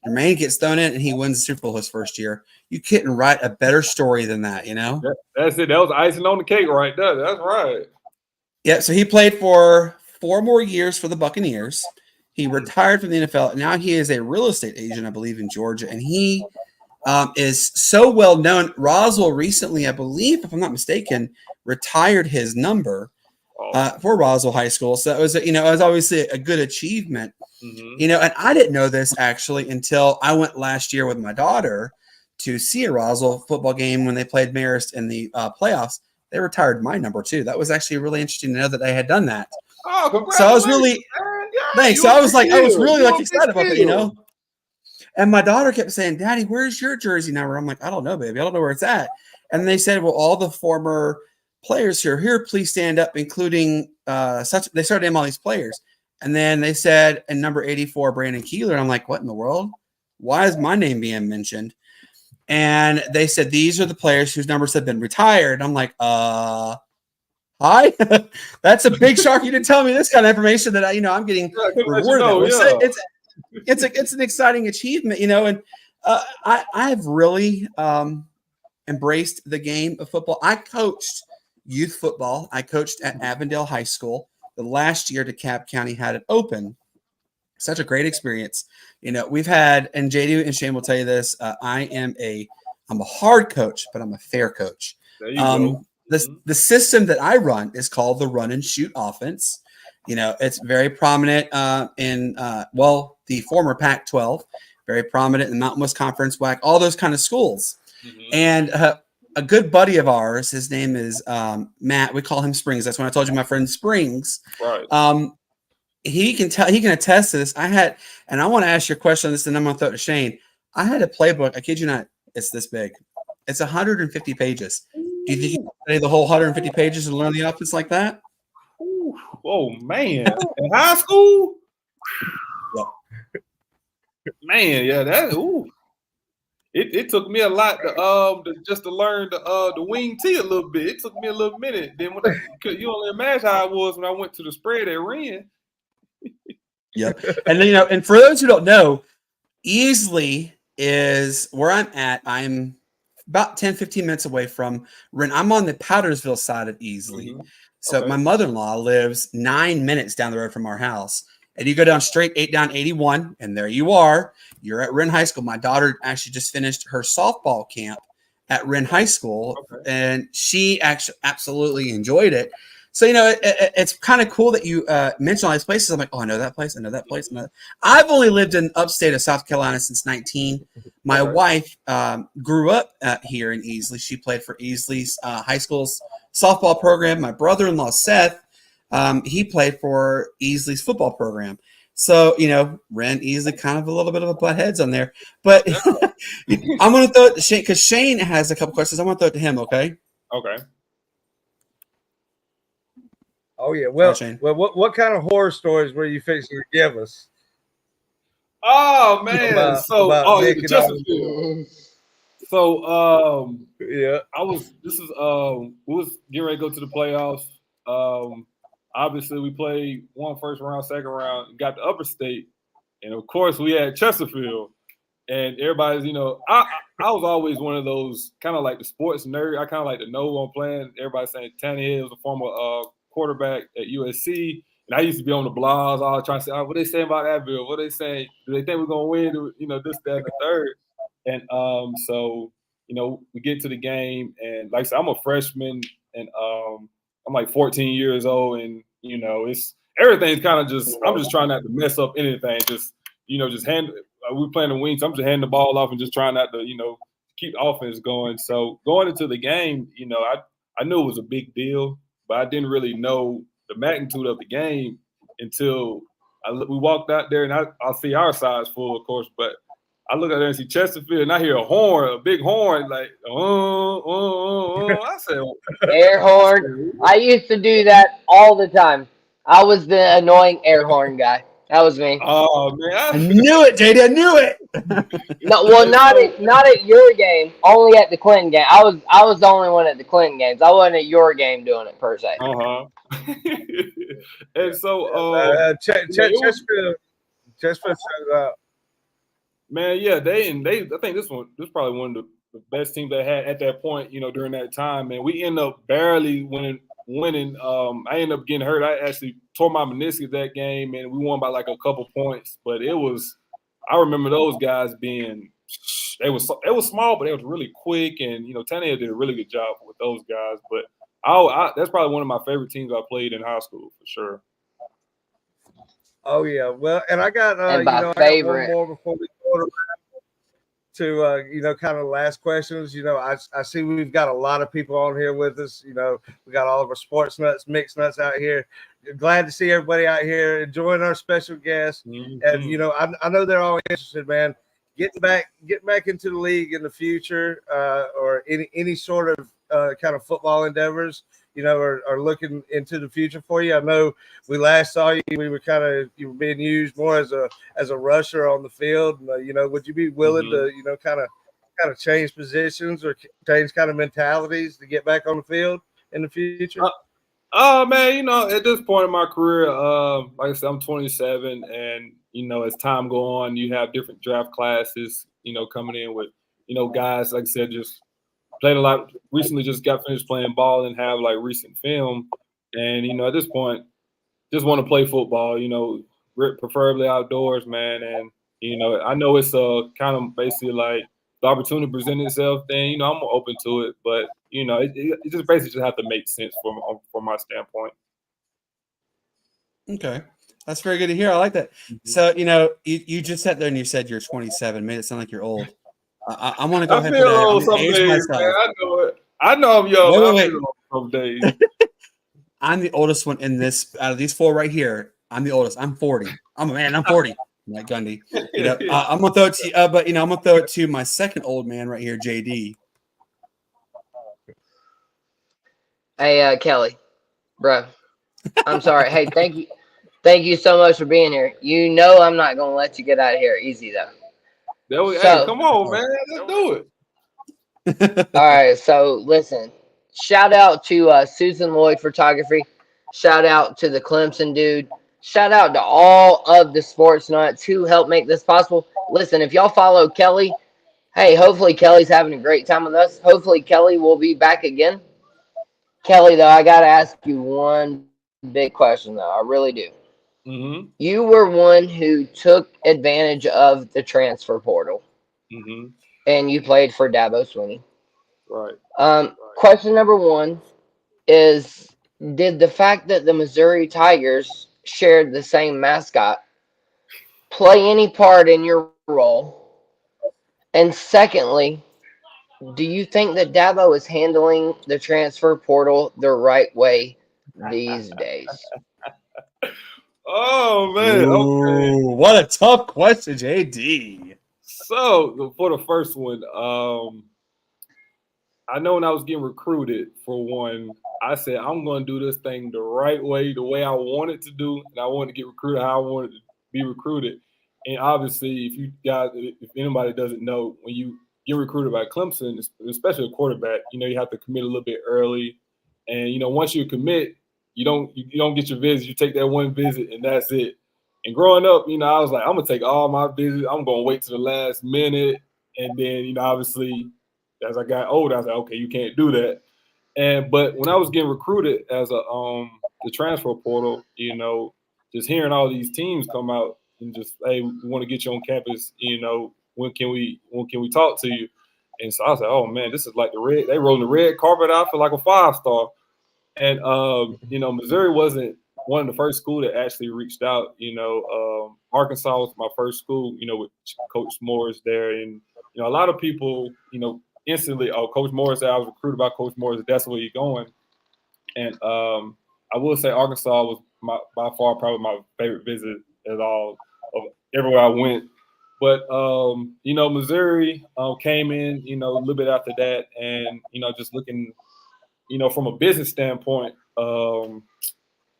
Speaker 3: Jermaine gets thrown in, and he wins the Super Bowl his first year. You couldn't write a better story than that, you know?
Speaker 4: That's it. That was icing on the cake right there. That's right.
Speaker 3: Yeah, so he played for 4 more years for the Buccaneers. He retired from the NFL. Now he is a real estate agent, I believe, in Georgia, and he is so well known. Roswell recently, I believe, if I'm not mistaken, retired his number for Roswell High School. So it was, it was obviously a good achievement. And I didn't know this actually until I went last year with my daughter to see a Roswell football game when they played Marist in the playoffs. They retired my number too. That was actually really interesting to know that they had done that.
Speaker 4: Oh, congratulations!
Speaker 3: So I was really thanks. So I was really excited about that, And my daughter kept saying, "Daddy, where's your jersey number?" I'm like, "I don't know, baby. I don't know where it's at." And they said, "Well, all the former players who are here, please stand up, including such." They started naming all these players, and then they said, "And number 84, Brandon Keeler." And I'm like, "What in the world? Why is my name being mentioned?" And they said, "These are the players whose numbers have been retired." I'm like, hi. That's a big shock. You didn't tell me this kind of information that I'm getting rewarded. It's an exciting achievement, and I've really embraced the game of football. I coached youth football. I coached at Avondale High School. The last year DeKalb County had it open. Such a great experience. We've had, and JD and Shane will tell you this, I'm a hard coach, but I'm a fair coach.
Speaker 4: There you go.
Speaker 3: The system that I run is called the run and shoot offense. It's very prominent in the former Pac-12, very prominent in the Mountain West Conference, WAC, all those kind of schools. And a good buddy of ours, his name is Matt. We call him Springs. That's when I told you my friend Springs.
Speaker 4: Right.
Speaker 3: He can attest to this. And I want to ask you a question on this, and I'm going to throw it to Shane. I had a playbook. I kid you not. It's this big. It's 150 pages. Do you think you can study the whole 150 pages and learn the offense like that?
Speaker 4: Oh man! In high school?
Speaker 3: Yep.
Speaker 4: Man, yeah, It took me a lot to learn the wing tee a little bit. It took me a little minute. Then you only imagine how I was when I went to the spread at Wren.
Speaker 3: Yep. And then and for those who don't know, Easley is where I'm at. I'm about 10, 15 minutes away from Wren. I'm on the Powdersville side of Easley. So my mother-in-law lives 9 minutes down the road from our house. And you go down straight 81, and there you are. You're at Wren High School. My daughter actually just finished her softball camp at Wren High School, and she actually absolutely enjoyed it. So, it's kind of cool that you mentioned all these places. I'm like, oh, I know that place. I know that place. I've only lived in upstate of South Carolina since 19. My wife grew up here in Easley. She played for Easley's high school's softball program. My brother-in-law, Seth, he played for Easley's football program. So, Wren, Easley, kind of a little bit of a butt heads on there. But I'm going to throw it to Shane, because Shane has a couple questions. I want to throw it to him, okay?
Speaker 4: Okay.
Speaker 2: Oh, yeah. Well, what kind of horror stories were you fixing to give us?
Speaker 4: Oh, man.
Speaker 2: Yeah.
Speaker 4: We was getting ready to go to the playoffs. Obviously, we played one first round, second round, got the upper state. And, of course, we had Chesterfield. And everybody's, I was always one of those kind of like the sports nerd. I kind of like to know who I'm playing. Everybody's saying Tannehill was a former quarterback at USC. And I used to be on the blogs, all trying to say, what they saying about that bill? What they saying? Do they think we're going to win? This, that, and the third. And so, we get to the game. And like I said, I'm a freshman. And I'm like 14 years old. And, it's everything's kind of just – I'm just trying not to mess up anything. Just hand – we're playing the wings. I'm just handing the ball off and just trying not to, keep the offense going. So going into the game, I knew it was a big deal, but I didn't really know the magnitude of the game until we walked out there, and I see our sides full, of course, but I look out there and see Chesterfield, and I hear a big horn, like, I said,
Speaker 1: air horn. I used to do that all the time. I was the annoying air horn guy. That was me.
Speaker 4: Oh man,
Speaker 3: I knew it, JD. I knew it.
Speaker 1: No, well, not at your game. Only at the Clinton game. I was the only one at the Clinton games. I wasn't at your game doing it per se.
Speaker 4: And so,
Speaker 2: Chesterfield showed up.
Speaker 4: Man, yeah, they. I think this was probably one of the best teams they had at that point. During that time, man, we end up barely winning. I ended up getting hurt. I actually tore my meniscus that game, and we won by like a couple points. But it was, I remember those guys being, it was small, but they was really quick, and Tannehill did a really good job with those guys. But that's probably one of my favorite teams I played in high school for sure.
Speaker 2: Oh yeah, well, and I got
Speaker 1: And my
Speaker 2: I got
Speaker 1: favorite.
Speaker 2: one more before we go to kind of last questions. I see we've got a lot of people on here with us. We got all of our Sportz Nutz, Mixed Nuts out here. Glad to see everybody out here enjoying our special guests.
Speaker 4: Mm-hmm.
Speaker 2: And I know they're all interested, man. Getting back into the league in the future, or any sort of kind of football endeavors, are looking into the future for you. I know we last saw you, you were being used more as a rusher on the field. And, would you be willing to, kind of change positions or change kind of mentalities to get back on the field in the future?
Speaker 4: Man, at this point in my career, like I said, I'm 27, and as time go on, you have different draft classes, coming in with, guys, like I said, just played a lot. Recently, just got finished playing ball and have like recent film, and at this point, just want to play football. Preferably outdoors, man. And I know it's kind of basically like the opportunity present itself. Then I'm open to it, but it just basically just have to make sense from my standpoint.
Speaker 3: Okay, that's very good to hear. I like that.
Speaker 4: Mm-hmm.
Speaker 3: So you just sat there and you said you're 27. Made it sound like you're old. I want to go ahead
Speaker 4: and
Speaker 3: old
Speaker 4: some
Speaker 3: age
Speaker 4: days,
Speaker 3: myself.
Speaker 4: man. I know it. I know I'm young.
Speaker 3: Wait.
Speaker 4: Some days.
Speaker 3: I'm the oldest one in this out of these four right here. I'm the oldest. I'm 40. I'm 40. Like Gundy. I'm gonna throw it to you, but I'm gonna throw it to my second old man right here, JD.
Speaker 1: Hey, Kelly, bro. I'm sorry. Hey, thank you so much for being here. I'm not gonna let you get out of here easy though.
Speaker 4: Hey, come on, man. Let's do
Speaker 1: it. All right. So listen, shout out to Susan Lloyd Photography. Shout out to the Clemson dude. Shout out to all of the Sportz Nuts who helped make this possible. Listen, if y'all follow Kelly, hey, hopefully Kelly's having a great time with us. Hopefully Kelly will be back again. Kelly, though, I got to ask you one big question, though. I really do.
Speaker 4: Mm-hmm.
Speaker 1: You were one who took advantage of the transfer portal.
Speaker 4: Mm-hmm.
Speaker 1: And you played for Dabo Swinney.
Speaker 4: Right.
Speaker 1: Question number one is, did the fact that the Missouri Tigers shared the same mascot play any part in your role? And secondly, do you think that Dabo is handling the transfer portal the right way these days?
Speaker 4: Oh, man. Okay.
Speaker 3: What a tough question, JD.
Speaker 4: So, for the first one, I know when I was getting recruited, for one, I said, I'm going to do this thing the right way, the way I wanted to do, and I wanted to get recruited how I wanted to be recruited. And obviously, if anybody doesn't know, when you get recruited by Clemson, especially a quarterback, you have to commit a little bit early. And, once you commit, you don't get your visit. You take that one visit, and that's it. And growing up, I was like, I'm going to take all my visits. I'm going to wait to the last minute. And then, obviously, as I got older, I was like, okay, you can't do that. But when I was getting recruited as the transfer portal, just hearing all these teams come out and just, hey, we want to get you on campus, when can we talk to you? And so I was like, oh man, this is like they rolled the red carpet out for like a 5-star. And Missouri wasn't one of the first school that actually reached out. Arkansas was my first school, with Coach Morris there. And a lot of people, instantly, oh, Coach Morris said I was recruited by Coach Morris. That's where you're going. And I will say Arkansas was by far probably my favorite visit at all of everywhere I went. But Missouri came in, a little bit after that, and just looking, from a business standpoint,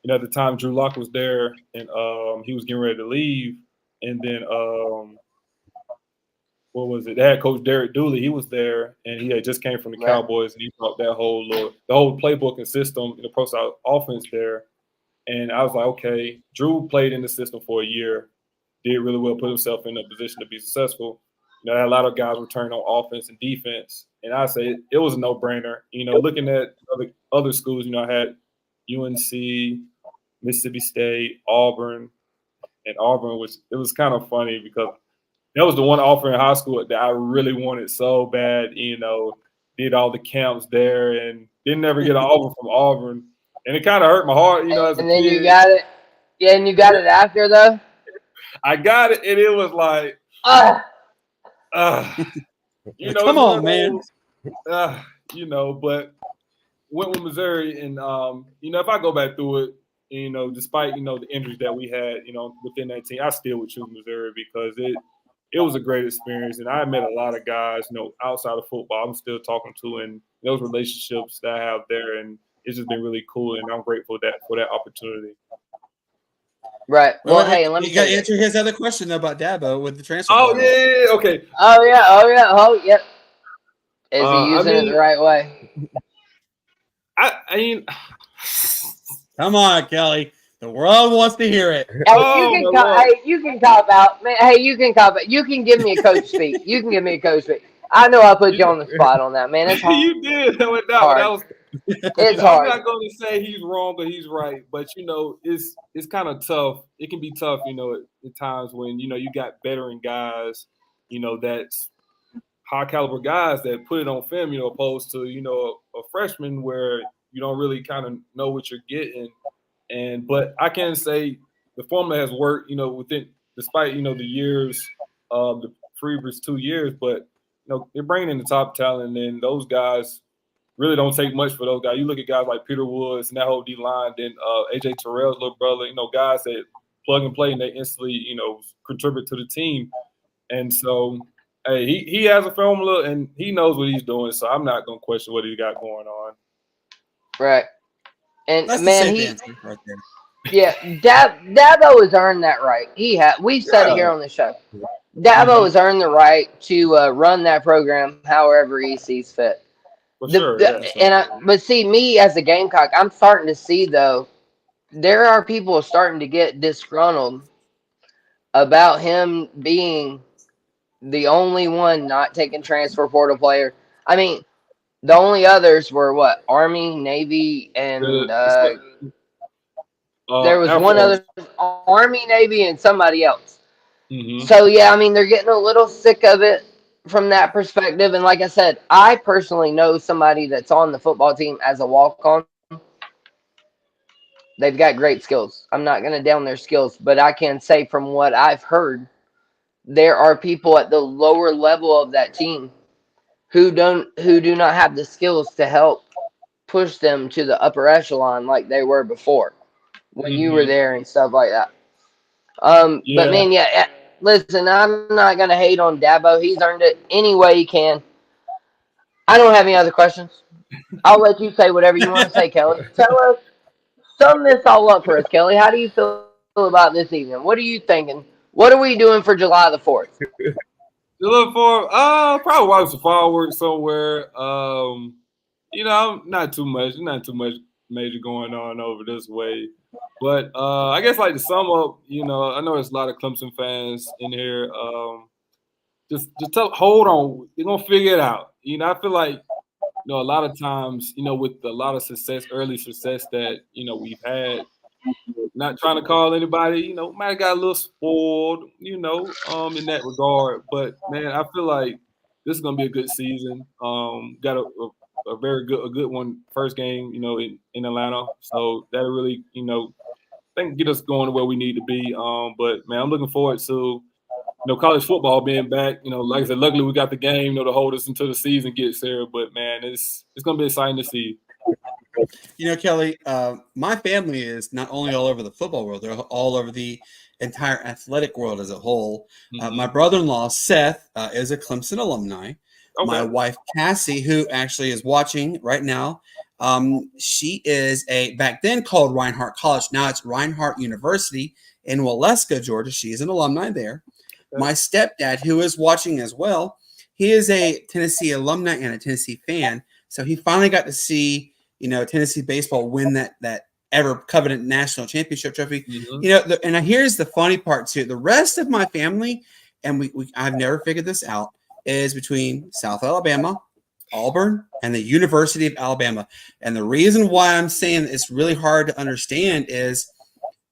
Speaker 4: you know, at the time Drew Lock was there, and he was getting ready to leave, and then what was it? They had Coach Derek Dooley. He was there, and he had just came from the Cowboys, and he brought that whole the whole playbook and system, you know, pro style offense there. And I was like, okay, Drew played in the system for a year, did really well, put himself in a position to be successful. You know, had a lot of guys return on offense and defense, and I say it was a no-brainer. You know, looking at other schools, you know, I had UNC, Mississippi State, Auburn, and Auburn, which it was kind of funny because that was the one offer in high school that I really wanted so bad. You know, did all the camps there and didn't ever get an offer from Auburn, and it kind of hurt my heart. You know, as a kid.
Speaker 1: And then you got it. Yeah, and you got it after though.
Speaker 4: I got it, and it was like, you know,
Speaker 3: come on, man.
Speaker 4: You know, but went with Missouri, and you know, if I go back through it, you know, despite, you know, the injuries that we had, you know, within that team, I still would choose Missouri because it was a great experience, and I met a lot of guys, you know, outside of football I'm still talking to, and those relationships that I have there, and it's just been really cool, and I'm grateful for that opportunity.
Speaker 1: Right. Well, hey, let me
Speaker 3: got to answer his other question about Dabo with the transfer.
Speaker 4: Oh yeah, okay.
Speaker 1: Oh yeah. Is he using it the right way?
Speaker 4: I mean,
Speaker 3: come on, Kelly. The world wants to hear it.
Speaker 1: Hey, you can cop out, man. Hey, you can cop out. You can give me a coach speak. I know I put you on the spot on that, man. It's hard.
Speaker 4: You did.
Speaker 1: It's hard.
Speaker 4: I'm not going to say he's wrong or he's right, but you know, it's kind of tough. It can be tough, you know, at times when, you know, you got veteran guys, you know, that's high caliber guys that put it on film, you know, opposed to, you know, a freshman where you don't really kind of know what you're getting. But I can say the formula has worked, you know, despite, you know, the years of the previous 2 years, but you know, they're bringing in the top talent, and those guys really don't take much for those guys. You look at guys like Peter Woods and that whole D line, then AJ Terrell's little brother, you know, guys that plug and play and they instantly, you know, contribute to the team. And so, hey, he has a formula and he knows what he's doing. So I'm not going to question what he's got going on.
Speaker 1: Right. And
Speaker 3: that's
Speaker 1: man,
Speaker 3: right there.
Speaker 1: Yeah, Dabo has earned that right. We've said it here on the show. Dabo has earned the right to run that program however he sees fit. But see, me as a Gamecock, I'm starting to see though, there are people starting to get disgruntled about him being the only one not taking transfer portal player. I mean, the only others were what? Army, Navy, and there was one other, Army, Navy, and somebody else. Mm-hmm. So yeah, I mean, they're getting a little sick of it from that perspective. And like I said, I personally know somebody that's on the football team as a walk-on. They've got great skills. I'm not going to down their skills, but I can say from what I've heard, there are people at the lower level of that team who do not have the skills to help push them to the upper echelon like they were before when you were there and stuff like that. But man, yeah. Listen, I'm not going to hate on Dabo. He's earned it any way he can. I don't have any other questions. I'll let you say whatever you want to say, Kelly. Sum this all up for us, Kelly. How do you feel about this evening? What are you thinking? What are we doing for July the 4th?
Speaker 4: July 4th? Probably watch some fireworks somewhere. You know, not too much major going on over this way. But I guess like to sum up, you know, I know there's a lot of Clemson fans in here. Just hold on. They're gonna figure it out. You know, I feel like, you know, a lot of times, you know, with a lot of early success that, you know, we've had, not trying to call anybody, you know, might have got a little spoiled, you know, in that regard. But man, I feel like this is gonna be a good season. Got a good one first game, you know, in Atlanta. So that'll really, you know, I think get us going to where we need to be. But man, I'm looking forward to, you know, college football being back. You know, like I said, luckily we got the game, you know, to hold us until the season gets there. But man, it's gonna be exciting to see.
Speaker 3: You know, Kelly, my family is not only all over the football world, they're all over the entire athletic world as a whole. My brother-in-law, Seth, is a Clemson alumni. Okay. My wife, Cassie, who actually is watching right now, She is back then called Reinhardt College. Now it's Reinhardt University in Waleska, Georgia. She is an alumni there. My stepdad, who is watching as well, he is a Tennessee alumni and a Tennessee fan. So he finally got to see, Tennessee baseball win that ever coveted national championship trophy. And here's the funny part too. The rest of my family, and I've never figured this out, is between South Alabama, Auburn, and the University of Alabama. And the reason why I'm saying it's really hard to understand is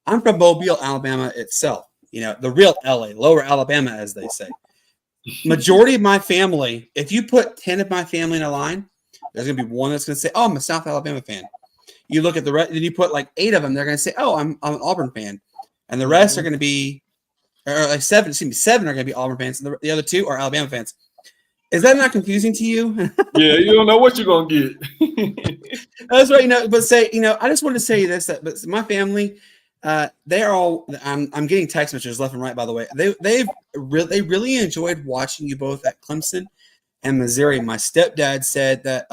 Speaker 3: I'm from Mobile, Alabama itself. The real LA, lower Alabama, as they say. Majority of my family, if you put 10 of my family in a line, there's going to be one that's going to say, oh, I'm a South Alabama fan. You look at the rest, then you put like 8 of them, they're going to say, oh, I'm an Auburn fan. And the rest are going to be, or like 7 are going to be Auburn fans, and the other 2 are Alabama fans. Is that not confusing to you?
Speaker 4: Yeah, you don't know what you're going to get.
Speaker 3: That's right. But I just want to say this, but my family, they're all, I'm getting text messages left and right, by the way. They really enjoyed watching you both at Clemson and Missouri. My stepdad said that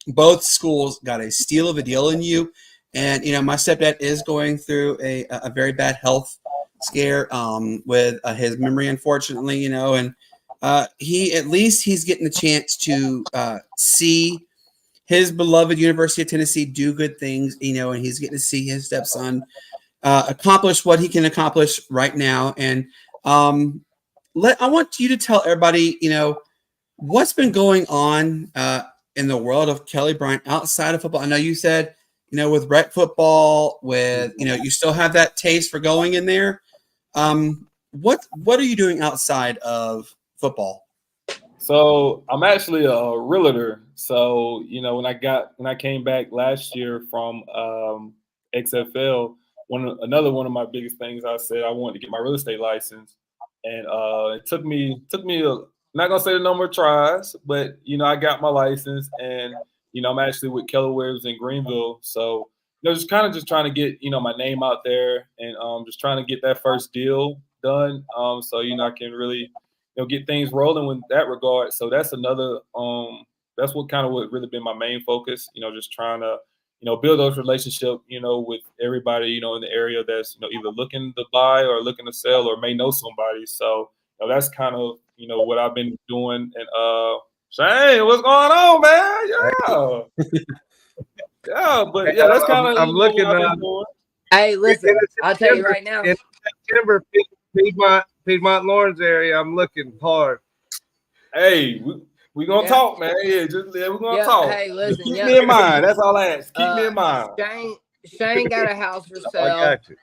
Speaker 3: both schools got a steal of a deal in you. And, my stepdad is going through a very bad health scare with his memory, unfortunately, and he's getting the chance to see his beloved University of Tennessee do good things, and he's getting to see his stepson accomplish what he can accomplish right now. And I want you to tell everybody, what's been going on in the world of Kelly Bryant outside of football. I know you said, with rec football, with, you still have that taste for going in there. What are you doing outside of football?
Speaker 4: So I'm actually a realtor. So, when I came back last year from XFL, another one of my biggest things, I said I wanted to get my real estate license. And it took me not gonna say the number of tries, but I got my license, and I'm actually with Keller Williams in Greenville. So just kind of trying to get my name out there, and just trying to get that first deal done. So I can really get things rolling with that regard. So that's another that's what really been my main focus. Just trying to build those relationships with everybody in the area that's either looking to buy or looking to sell or may know somebody. So that's kind of what I've been doing. And Shane, what's going on, man? Yeah, but yeah, that's kind of
Speaker 2: I'm looking
Speaker 4: at.
Speaker 1: Hey, listen, I'll tell you right now.
Speaker 2: In September, Piedmont Lawrence area, I'm looking hard.
Speaker 4: Hey, we gonna talk, man. Yeah, we're gonna talk.
Speaker 1: Hey, listen,
Speaker 4: keep me in mind. That's all I ask. Keep me in mind.
Speaker 1: Shane got a house for sale.
Speaker 2: I got you.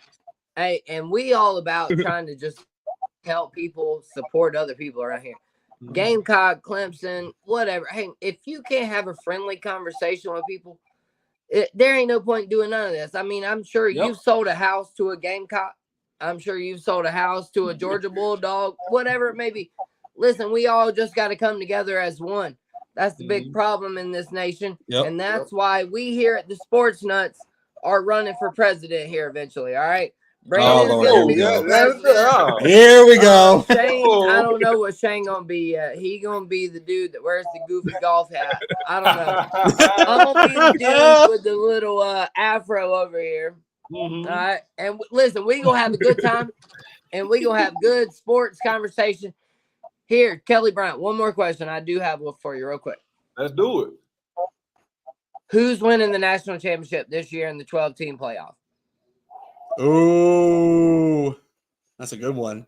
Speaker 1: Hey, and we all about trying to just help people, support other people around here. Gamecock, Clemson, whatever. Hey, if you can't have a friendly conversation with people, there ain't no point in doing none of this. I mean, I'm sure you've sold a house to a Gamecock. I'm sure you've sold a house to a Georgia Bulldog, whatever it may be. Listen, we all just got to come together as one. That's the big problem in this nation. And that's why we here at the Sportz Nutz are running for president here eventually. All right. Brandon's gonna be
Speaker 3: here we go.
Speaker 1: Shane, I don't know what Shane gonna be. He gonna be the dude that wears the goofy golf hat. I don't know. I'm gonna be the dude with the little afro over here. All right. And listen, we gonna have a good time, and we gonna have good sports conversation. Here, Kelly Bryant, one more question. I do have one for you real quick.
Speaker 4: Let's do it.
Speaker 1: Who's winning the national championship this year in the 12-team playoff?
Speaker 3: Oh, that's a good one.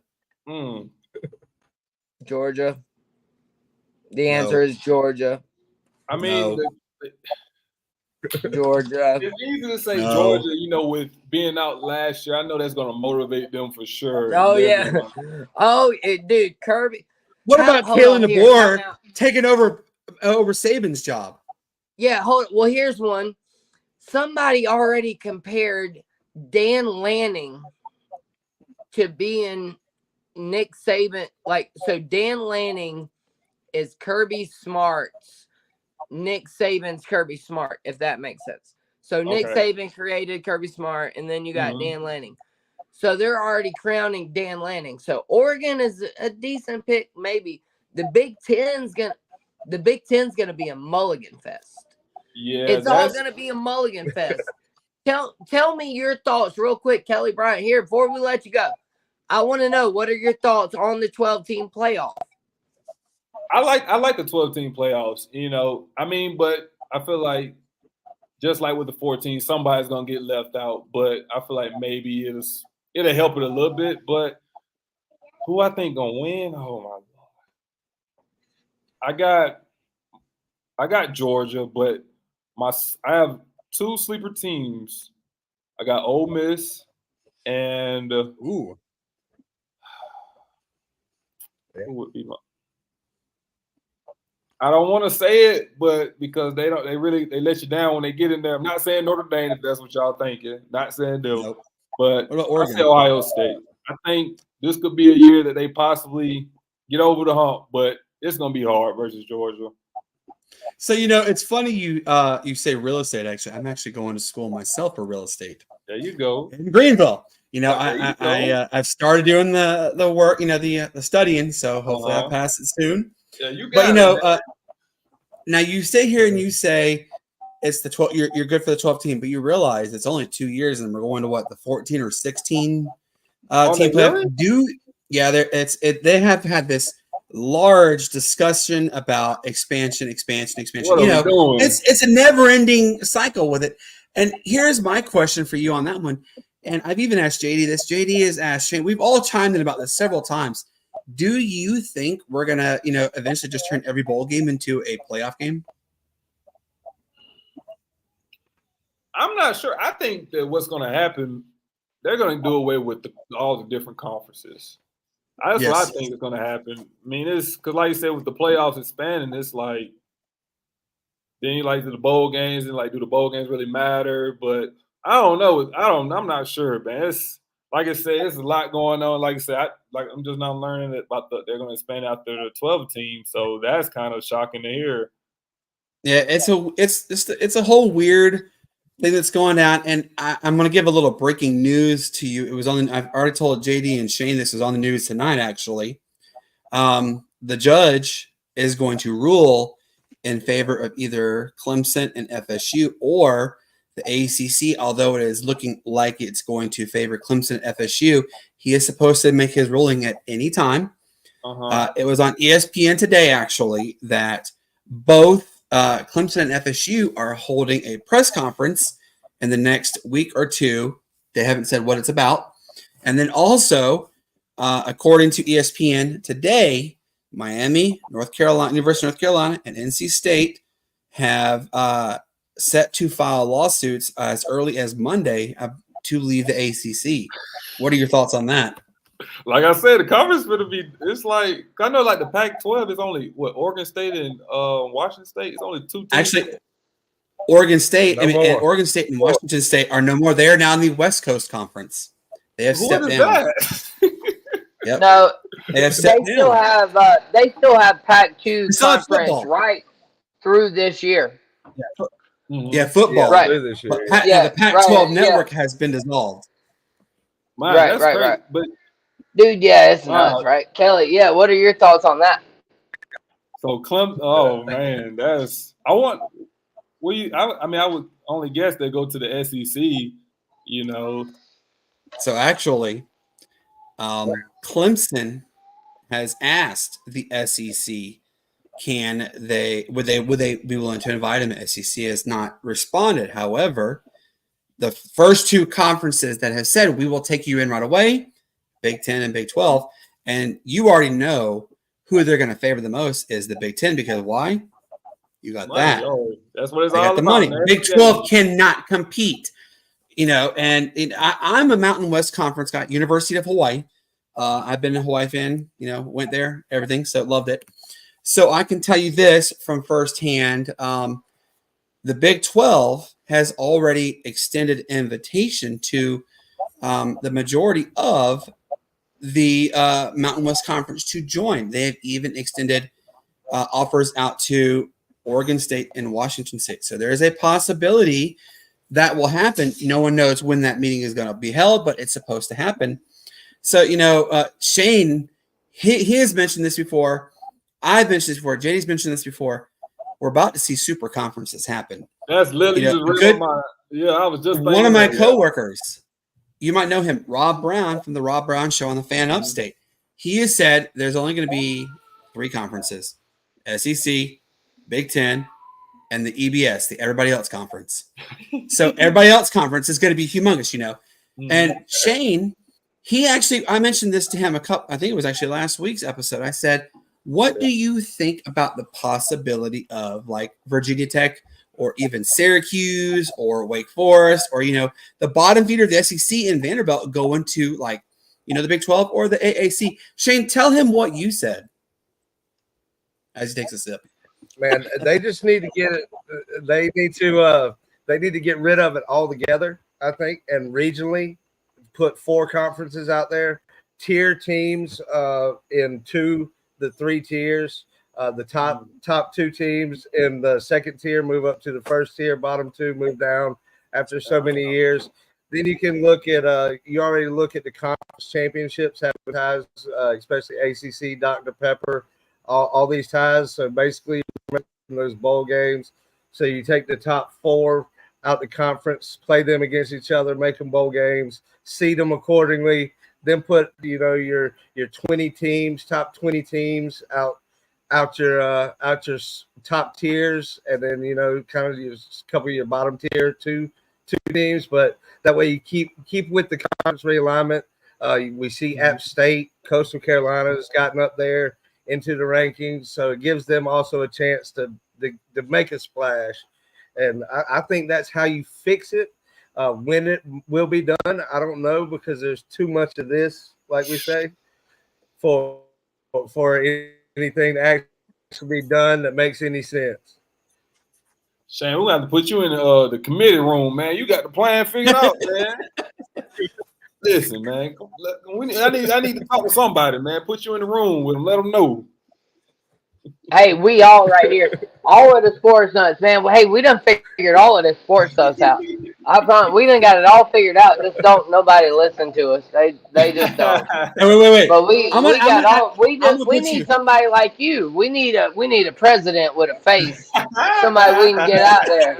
Speaker 1: Georgia. The answer is Georgia.
Speaker 4: I mean,
Speaker 1: Georgia.
Speaker 4: It's easy to say Georgia, with being out last year. I know that's going to motivate them for sure.
Speaker 1: Oh, yeah. Dude, Kirby.
Speaker 3: What about Kalen DeBoer taking over Saban's job?
Speaker 1: Yeah, well, here's one. Somebody already compared Dan Lanning to being Nick Saban. So Dan Lanning is Kirby Smart's Nick Saban's Kirby Smart, if that makes sense. So Nick Saban created Kirby Smart, and then you got Dan Lanning. So they're already crowning Dan Lanning. So Oregon is a decent pick, maybe. The Big Ten's gonna be a mulligan fest.
Speaker 4: Yeah,
Speaker 1: It's all going to be a mulligan fest. Tell me your thoughts real quick, Kelly Bryant, here before we let you go. I want to know, what are your thoughts on the 12-team playoff?
Speaker 4: I like the 12-team playoffs, you know. I mean, but I feel like just like with the 14, somebody's gonna get left out. But I feel like maybe it'll help it a little bit. But who I think gonna win? Oh my God. I got Georgia, but I have two sleeper teams. I got Ole Miss and
Speaker 3: Ooh.
Speaker 4: Who would be my? I don't want to say it, but because they let you down when they get in there. I'm not saying Notre Dame if that's what y'all thinking. Not saying them,
Speaker 3: Nope.
Speaker 4: but
Speaker 3: What about Oregon?
Speaker 4: I say Ohio State. I think this could be a year that they possibly get over the hump, but it's gonna be hard versus Georgia.
Speaker 3: So it's funny you say real estate. Actually, I'm actually going to school myself for real estate.
Speaker 4: There you go.
Speaker 3: In Greenville. I've started doing the work, the studying. So hopefully I pass it soon.
Speaker 4: Yeah, you got
Speaker 3: it. Now you stay here and you say it's the 12. You're good for the 12 team, but you realize it's only 2 years, and we're going to what, the 14 or 16 team playoff.
Speaker 4: Really?
Speaker 3: They have had this large discussion about expansion.
Speaker 4: What are we doing?
Speaker 3: It's a never-ending cycle with it. And here's my question for you on that one. And I've even asked JD this. JD has asked Shane. We've all chimed in about this several times. Do you think we're gonna, eventually just turn every bowl game into a playoff game?
Speaker 4: I'm not sure. I think that what's going to happen, they're going to do away with all the different conferences. That's what I think is going to happen. I mean, it's because, like you said, with the playoffs expanding, it's like then you do the bowl games and do the bowl games really matter? But I don't know. I'm not sure, man. It's like I said, it's a lot going on. Like I said, I'm just now learning they're going to expand out to the 12 team. So that's kind of shocking to hear.
Speaker 3: Yeah, it's a whole weird thing that's going on, and I'm going to give a little breaking news to you. It was I've already told JD and Shane this was on the news tonight. Actually, the judge is going to rule in favor of either Clemson and FSU or the ACC. Although it is looking like it's going to favor Clemson and FSU, he is supposed to make his ruling at any time. It was on ESPN today, actually, that both Clemson and FSU are holding a press conference in the next week or two. They haven't said what it's about. And then also, according to ESPN today, Miami, University of North Carolina, and NC State have set to file lawsuits as early as Monday to leave the ACC. What are your thoughts on that?
Speaker 4: Like I said, the conference is going to be. It's like I know, the Pac-12 is only Oregon State and Washington State. It's only 2 teams.
Speaker 3: Actually, Oregon State. Oregon State and Washington State are no more. They are now in the West Coast Conference. They have stepped down.
Speaker 1: Yep. No,
Speaker 3: they still
Speaker 1: have Pac-2 conference right through this year.
Speaker 3: Yeah, football.
Speaker 1: Right.
Speaker 3: The Pac-12 network has been dissolved.
Speaker 4: Man, right. But
Speaker 1: dude, it's nuts, right? Kelly, what are your thoughts on that?
Speaker 4: So Clemson, oh man, I would only guess they go to the SEC,
Speaker 3: So actually, Clemson has asked the SEC, would they be willing to invite him? The SEC has not responded. However, the first 2 conferences that have said we will take you in right away, Big 10 and Big 12, and you already know who they're going to favor the most is the Big 10 because why? You got money, that.
Speaker 4: That's what it's
Speaker 3: all about. The money. Big 12 cannot compete, And I'm a Mountain West Conference guy, University of Hawaii. I've been a Hawaii fan, went there, everything, so loved it. So I can tell you this from firsthand. The Big 12 has already extended invitation to the majority of the Mountain West Conference to join. They have even extended offers out to Oregon State and Washington State. So there is a possibility that will happen. No one knows when that meeting is going to be held, but it's supposed to happen. So, Shane, he has mentioned this before. I've mentioned this before. JD's mentioned this before. we're about to see super conferences happen.
Speaker 4: That's literally just read my mind. Yeah, I was just
Speaker 3: one of my coworkers. You might know him, Rob Brown from the Rob Brown Show on the Fan Upstate. He has said there's only going to be 3 conferences: SEC, Big Ten, and the EBS, the Everybody Else Conference. So Everybody Else Conference is going to be humongous, And Shane, I mentioned this to him I think it was actually last week's episode. I said, what do you think about the possibility of like Virginia Tech or even Syracuse or Wake Forest or, the bottom feeder of the SEC and Vanderbilt going to like, the Big 12 or the AAC? Shane, tell him what you said as he takes a sip.
Speaker 2: Man, they just need to get it. They need to get rid of it altogether, I think, and regionally put 4 conferences out there, tier teams in the 3 tiers. The top 2 teams in the second tier move up to the first tier. Bottom 2 move down after so many years. Then you can look at you already look at the conference championships have ties, especially ACC, Dr. Pepper, all these ties. So basically, those bowl games. So you take the top 4 out the conference, play them against each other, make them bowl games, seed them accordingly. Then put your 20 teams, top 20 teams out your top tiers, and then kind of just cover your bottom tier two teams. But that way you keep with the conference realignment. We see App State, Coastal Carolina has gotten up there into the rankings, so it gives them also a chance to make a splash. And I think that's how you fix it. When it will be done, I don't know, because there's too much of this, like we say, for anything to actually be done that makes any sense.
Speaker 4: Shane, we got to put you in the committee room, man. You got the plan figured out, man. Listen, man. I need to talk to somebody, man. Put you in the room with them. Let them know.
Speaker 1: Hey, we all right here. All of the Sportz Nutz, man. Well, hey, we done figured all of this sports stuff out. I promise, we done got it all figured out. Just don't nobody listen to us. They just don't.
Speaker 3: Wait.
Speaker 1: But we need somebody like you. We need a president with a face. Somebody we can get out there.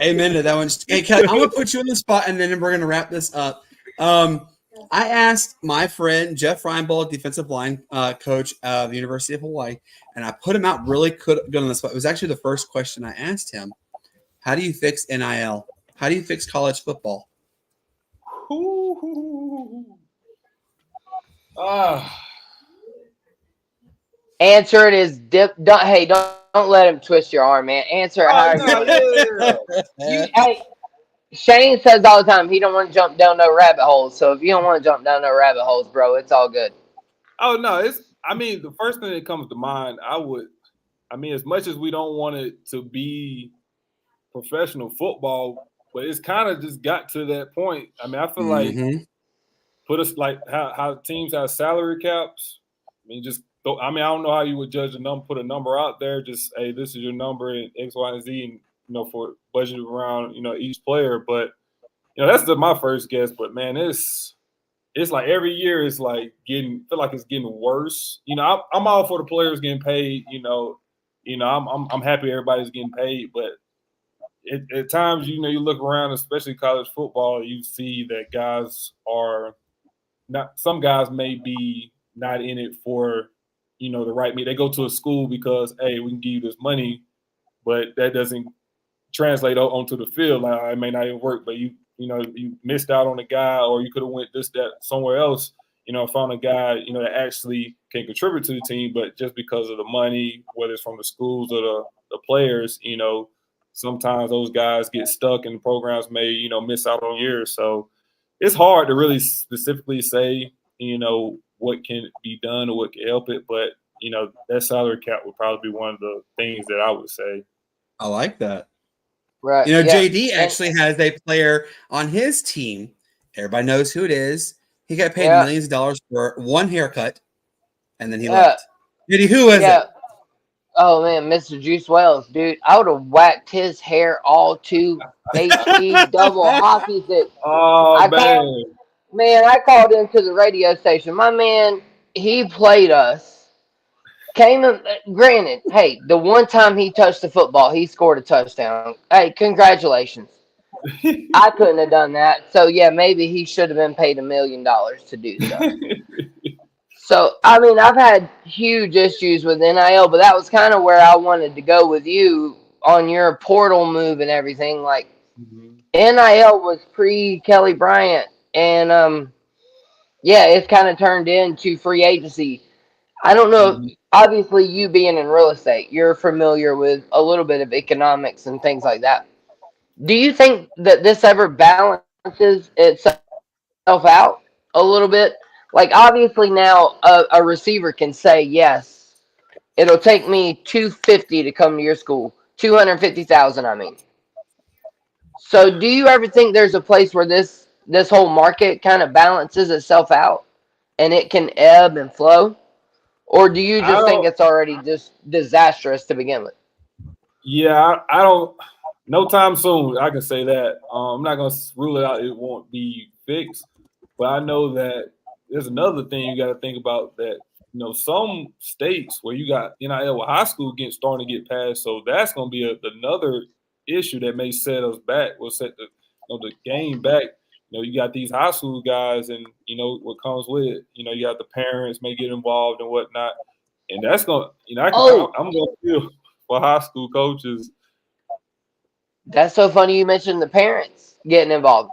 Speaker 3: Amen to that one. Hey, Kelly, I'm gonna put you in the spot, and then we're gonna wrap this up. I asked my friend Jeff Reinbold, defensive line coach of the University of Hawaii, and I put him out really good on the spot. It was actually the first question I asked him. How do you fix NIL? How do you fix college football?
Speaker 1: Answer it is don't let him twist your arm, man. Answer it Hey, Shane says all the time he don't want to jump down no rabbit holes. So if you don't want to jump down no rabbit holes, bro, it's all good.
Speaker 4: Oh no, the first thing that comes to mind, as much as we don't want it to be professional football, but it's kind of just got to that point. I feel like put us like how teams have salary caps. Just go. I don't know how you would judge a number, put a number out there. Just, hey, this is your number in X, Y, and Z, and for budget around each player. But that's my first guess. But man, it's like every year it's like feel like it's getting worse. I'm all for the players getting paid. I'm happy everybody's getting paid, but at times, you look around, especially college football, you see that guys are not. Some guys may be not in it for, the right meat. They go to a school because, hey, we can give you this money, but that doesn't translate onto the field. Like, it may not even work, but you missed out on a guy, or you could have went that somewhere else. Found a guy, that actually can contribute to the team, but just because of the money, whether it's from the schools or the players, sometimes those guys get stuck and programs may, miss out on years. So it's hard to really specifically say, what can be done or what can help it. But, that salary cap would probably be one of the things that I would say.
Speaker 3: I like that.
Speaker 1: Right.
Speaker 3: JD actually has a player on his team. Everybody knows who it is. He got paid millions of dollars for one haircut, and then he left. JD, who is it?
Speaker 1: Oh, man, Mr. Juice Wells, dude. I would have whacked his hair all to HE double hockey stick.
Speaker 4: Oh,
Speaker 1: I called into the radio station. My man, he played us Granted, hey, the one time he touched the football, he scored a touchdown. Hey, congratulations. I couldn't have done that. So yeah, maybe he should have been paid $1 million to do so. So I mean, I've had huge issues with NIL, but that was kind of where I wanted to go with you on your portal move and everything. Like NIL was pre Kelly Bryant, and yeah, it's kind of turned into free agency. I don't know. Obviously, you being in real estate, you're familiar with a little bit of economics and things like that. Do you think that this ever balances itself out a little bit? Like, obviously, now a receiver can say, yes, it'll take me $250 to come to your school, 250,000. I mean, so do you ever think there's a place where this whole market kind of balances itself out and it can ebb and flow? Or do you just think it's already just disastrous to begin with?
Speaker 4: Yeah, I don't. No time soon, I can say that. I'm not going to rule it out. It won't be fixed. But I know that there's another thing you got to think about that, some states where you got NIL with high school starting to get passed. So that's going to be another issue that may set us back. Will set the game back. You got these high school guys and, what comes with it. You got the parents may get involved and whatnot. And that's going to, I'm going to feel for high school coaches.
Speaker 1: That's so funny you mentioned the parents getting involved.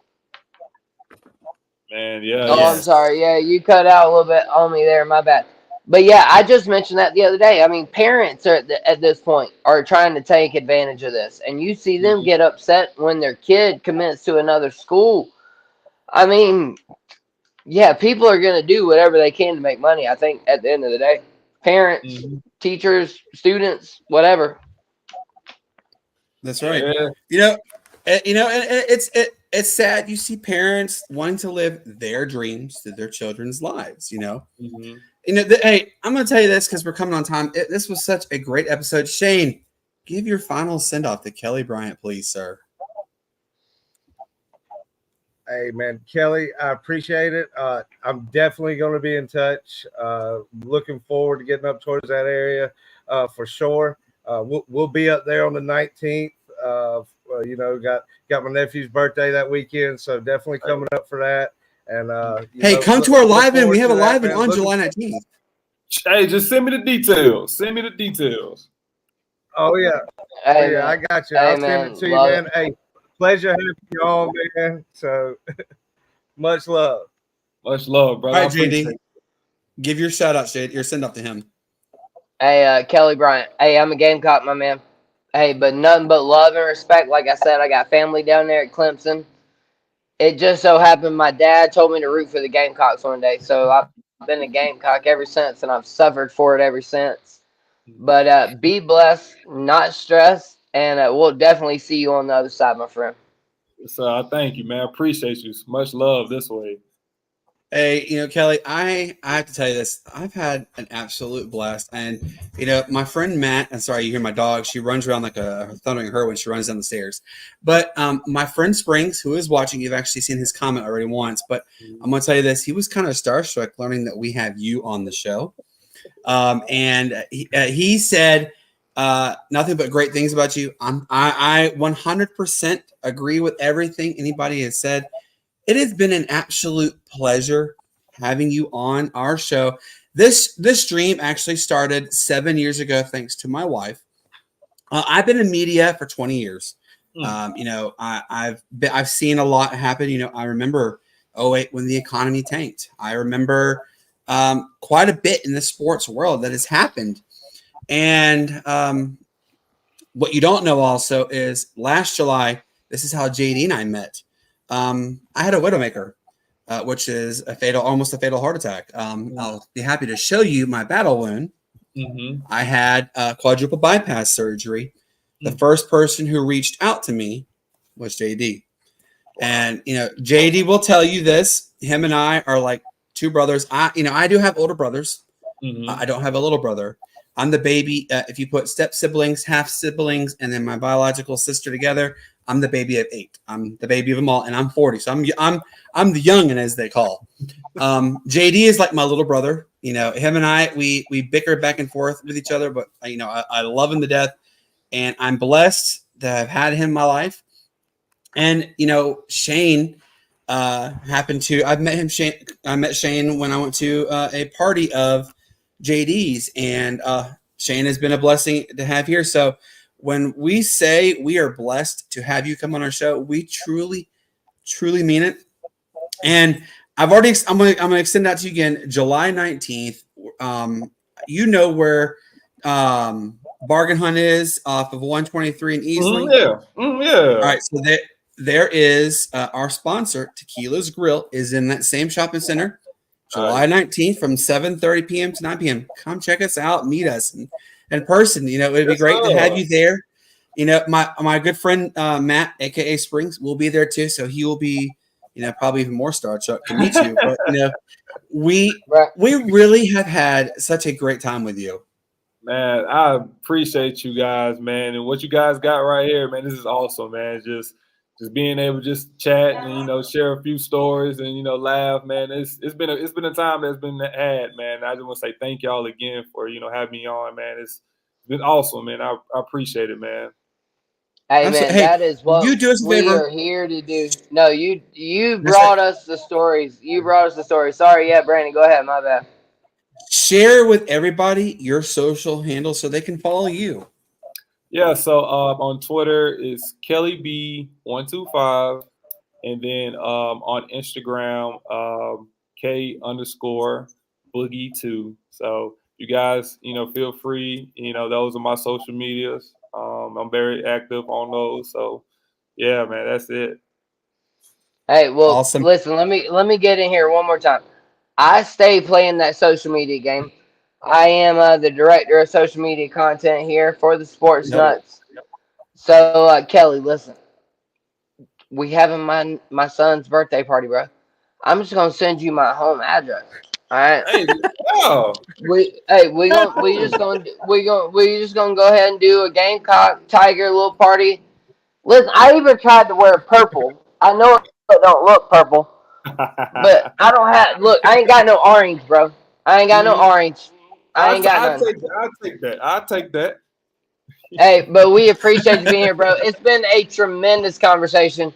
Speaker 4: Man, yeah.
Speaker 1: Oh, I'm sorry. Yeah, you cut out a little bit on me there. My bad. But yeah, I just mentioned that the other day. I mean, parents are at this point are trying to take advantage of this. And you see them get upset when their kid commits to another school. I mean, yeah, people are going to do whatever they can to make money, I think, at the end of the day. Parents, teachers, students, whatever.
Speaker 3: That's right. Yeah. It's sad. You see parents wanting to live their dreams through their children's lives. Hey, I'm going to tell you this because we're coming on time. This was such a great episode. Shane, give your final send off to Kelly Bryant, please, sir.
Speaker 2: Hey man, Kelly, I appreciate it. I'm definitely going to be in touch. Looking forward to getting up towards that area for sure. We'll be up there on the 19th. Got my nephew's birthday that weekend, so definitely coming up for that. And
Speaker 3: come to our live in. We have a live in on July 19th.
Speaker 4: Hey, just send me the details.
Speaker 2: Oh yeah,
Speaker 1: Hey,
Speaker 2: I got you.
Speaker 1: Hey,
Speaker 2: I'll send it to you, man. Hey, pleasure having you on, man. So much love.
Speaker 4: Much love, brother.
Speaker 3: All right, JD. Give your shout out, Shade. Your send off to him.
Speaker 1: Hey, Kelly Bryant. Hey, I'm a Gamecock, my man. Hey, but nothing but love and respect. Like I said, I got family down there at Clemson. It just so happened my dad told me to root for the Gamecocks one day. So I've been a Gamecock ever since, and I've suffered for it ever since. But be blessed, not stressed, and we'll definitely see you on the other side, my friend.
Speaker 4: So thank you, man. Appreciate you. Much love this way.
Speaker 3: Hey, Kelly, I have to tell you this. I've had an absolute blast. And, my friend Matt, I'm sorry, you hear my dog. She runs around like a thundering her when she runs down the stairs. But my friend Springs, who is watching, you've actually seen his comment already once. But I'm going to tell you this. He was kind of starstruck learning that we have you on the show. And he said nothing but great things about you. I 100% agree with everything anybody has said. It has been an absolute pleasure having you on our show. This dream actually started 7 years ago, thanks to my wife. I've been in media for 20 years. I've seen a lot happen. I remember 2008 when the economy tanked. I remember quite a bit in the sports world that has happened. And what you don't know also is last July, this is how JD and I met. I had a widowmaker, which is almost a fatal heart attack. I'll be happy to show you my battle wound. I had quadruple bypass surgery. The first person who reached out to me was JD. And, JD will tell you this. Him and I are like two brothers. I do have older brothers. I don't have a little brother. I'm the baby. If you put step siblings, half siblings, and then my biological sister together, I'm the baby of 8. I'm the baby of them all, and I'm 40. So I'm the youngin', as they call. JD is like my little brother. You know, him and I, we bicker back and forth with each other, but you know, I love him to death, and I'm blessed to have had him in my life. And you know, Shane happened to. I met Shane when I went to a party of JD's, and Shane has been a blessing to have here. So when we say we are blessed to have you come on our show, we truly mean it. And I'm gonna extend that to you again, July 19th. You know where Bargain Hunt is off of 123 in Easling.
Speaker 4: Yeah.
Speaker 3: All right, so there is our sponsor, Tequila's Grill, is in that same shopping center, July 19th from 7:30 p.m. to 9 p.m. Come check us out, meet us in person. You know, it'd be great to have you there. You know, my good friend Matt, aka Springs, will be there too, so he will be, you know, probably even more starstruck to meet you. But you know, we really have had such a great time with you.
Speaker 4: Man, I appreciate you guys, man, and what you guys got right here, man. This is awesome, man. Just being able to just chat and, you know, share a few stories and, you know, laugh, man. It's been a time that's been had, man. I just want to say thank y'all again for, you know, having me on, man. It's been awesome, man. I appreciate it, man.
Speaker 1: Hey, man, that is what
Speaker 3: you do us a
Speaker 1: we
Speaker 3: favor.
Speaker 1: are here to do. No, you brought us the stories. You brought us the stories. Sorry, yeah, Brandon, go ahead. My bad.
Speaker 3: Share with everybody your social handle so they can follow you.
Speaker 4: Yeah, so on Twitter it's KellyB125, and then on Instagram K_Boogie2. So you guys, you know, feel free. You know, those are my social medias. I'm very active on those. So yeah, man, that's it.
Speaker 1: Hey, well,
Speaker 3: Awesome.
Speaker 1: Listen, let me get in here one more time. I stay playing that social media game. I am the director of social media content here for the Sportz Nutz. So, Kelly, listen, we having my son's birthday party, bro. I'm just gonna send you my home address. All right.
Speaker 4: Hey, wow.
Speaker 1: We just gonna go ahead and do a Gamecock Tiger little party. Listen, I even tried to wear purple. I know it don't look purple, but I don't have. Look, I ain't got no orange, bro. I ain't got no orange. I ain't got none.
Speaker 4: I'll take that.
Speaker 1: Hey, but we appreciate you being here, bro. It's been a tremendous conversation.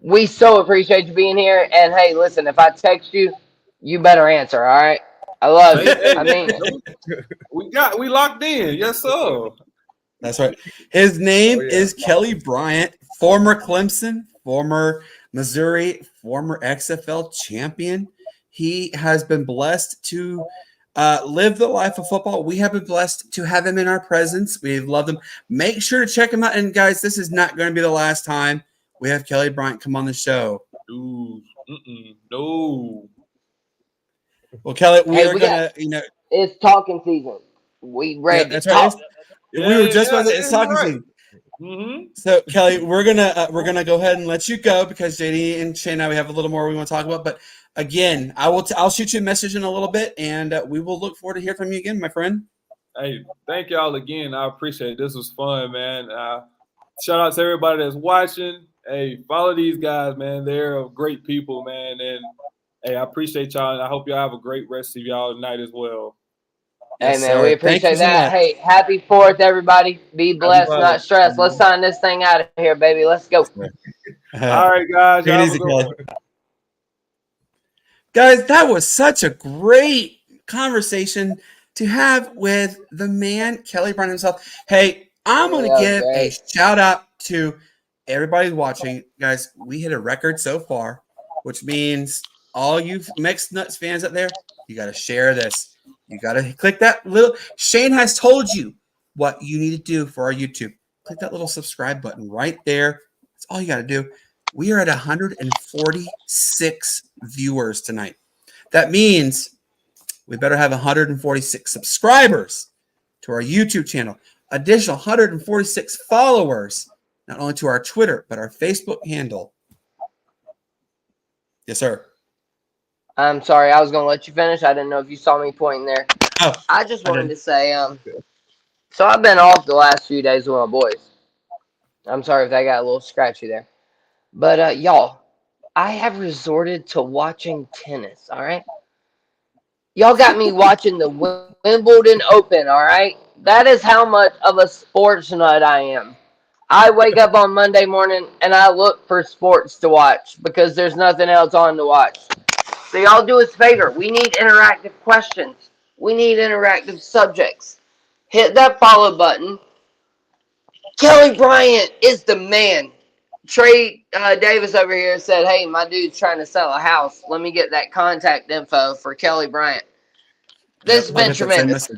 Speaker 1: We so appreciate you being here. And hey, listen, if I text you, you better answer. All right. I love you. I mean,
Speaker 4: we locked in. Yes, sir.
Speaker 3: That's right. His name is Kelly Bryant, former Clemson, former Missouri, former XFL champion. He has been blessed to live the life of football. We have been blessed to have him in our presence. We've loved him. Make sure to check him out. And guys, this is not going to be the last time we have Kelly Bryant come on the show.
Speaker 4: Ooh, no.
Speaker 3: Well, Kelly, we are gonna, you know,
Speaker 1: it's talking season. We ready.
Speaker 3: Yeah, that's right. We were just about to say it's talking season.
Speaker 4: Mm-hmm.
Speaker 3: So, Kelly, we're gonna go ahead and let you go because JD and Shane and I, we have a little more we want to talk about. But again, I'll shoot you a message in a little bit, and we will look forward to hear from you again, my friend.
Speaker 4: Hey, thank y'all again. I appreciate it. This was fun, man. Shout out to everybody that's watching. Hey, follow these guys, man. They're great people, man. And hey, I appreciate y'all, and I hope y'all have a great rest of y'all night as well.
Speaker 1: Hey, man, we appreciate that. Hey, happy 4th, everybody. Be blessed, not stressed. Let's sign this thing out of here, baby. Let's go.
Speaker 4: All right, guys.
Speaker 3: Take it easy, Kelly. Guys, that was such a great conversation to have with the man, Kelly Bryant himself. Hey, I'm going to give a shout out to everybody watching. Guys, we hit a record so far, which means all you Mixed Nuts fans out there, you got to share this. You got to click that little – Shane has told you what you need to do for our YouTube. Click that little subscribe button right there. That's all you got to do. We are at 146 viewers tonight. That means we better have 146 subscribers to our YouTube channel. Additional 146 followers, not only to our Twitter, but our Facebook handle. Yes, sir.
Speaker 1: I'm sorry, I was going to let you finish. I didn't know if you saw me pointing there.
Speaker 3: Oh,
Speaker 1: I just wanted to say, so I've been off the last few days with my boys. I'm sorry if that got a little scratchy there. But, y'all, I have resorted to watching tennis, all right? Y'all got me watching the Wimbledon Open, all right? That is how much of a sports nut I am. I wake up on Monday morning and I look for sports to watch because there's nothing else on to watch. So y'all do us a favor. We need interactive questions. We need interactive subjects. Hit that follow button. Kelly Bryant is the man. Trey Davis over here said, "Hey, my dude's trying to sell a house. Let me get that contact info for Kelly Bryant." This has been tremendous.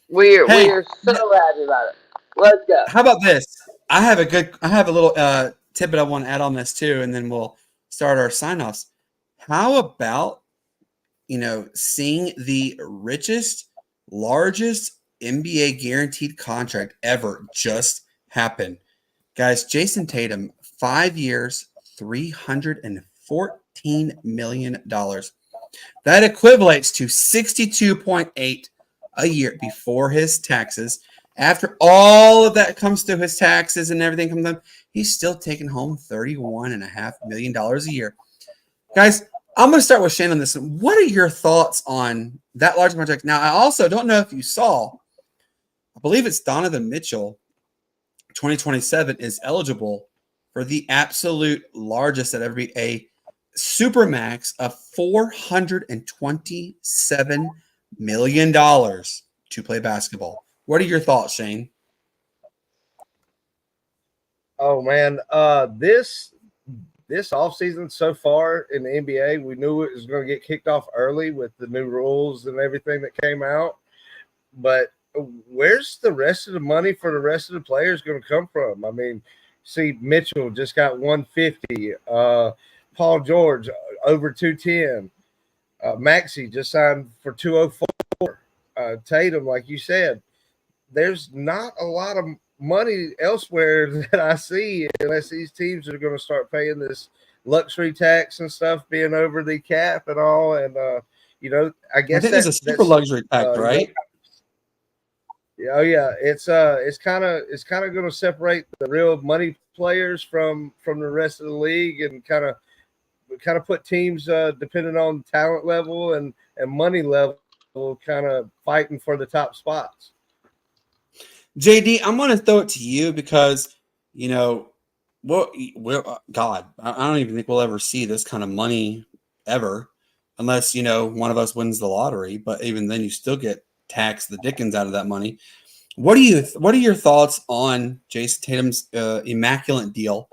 Speaker 1: We are so happy about it. Let's go.
Speaker 3: How about this? I have a little tidbit I want to add on this too, and then we'll start our sign-offs. How about, seeing the richest, largest NBA guaranteed contract ever just happen? Guys, Jason Tatum, 5 years, $314 million. That equates to 62.8 a year before his taxes. After all of that comes through his taxes and everything comes up, he's still taking home $31.5 million a year. Guys, I'm going to start with Shane on this. What are your thoughts on that large contract? Now, I also don't know if you saw, I believe it's Donovan Mitchell, 2027 is eligible for the absolute largest that ever be, a supermax of $427 million to play basketball. What are your thoughts, Shane?
Speaker 2: Oh man, this offseason so far in the NBA, we knew it was going to get kicked off early with the new rules and everything that came out. But where's the rest of the money for the rest of the players going to come from? I mean, see, Mitchell just got 150. Paul George over 210. Maxey just signed for 204. Tatum, like you said, there's not a lot of money elsewhere that I see unless these teams are going to start paying this luxury tax and stuff, being over the cap and all. And I guess
Speaker 3: I think there's a super luxury tax, right?
Speaker 2: Oh yeah, it's kind of going to separate the real money players from the rest of the league, and kind of put teams depending on talent level and money level kind of fighting for the top spots.
Speaker 3: JD, I'm going to throw it to you because, God, I don't even think we'll ever see this kind of money ever unless, one of us wins the lottery. But even then, you still get taxed the dickens out of that money. What are your thoughts on Jason Tatum's immaculate deal?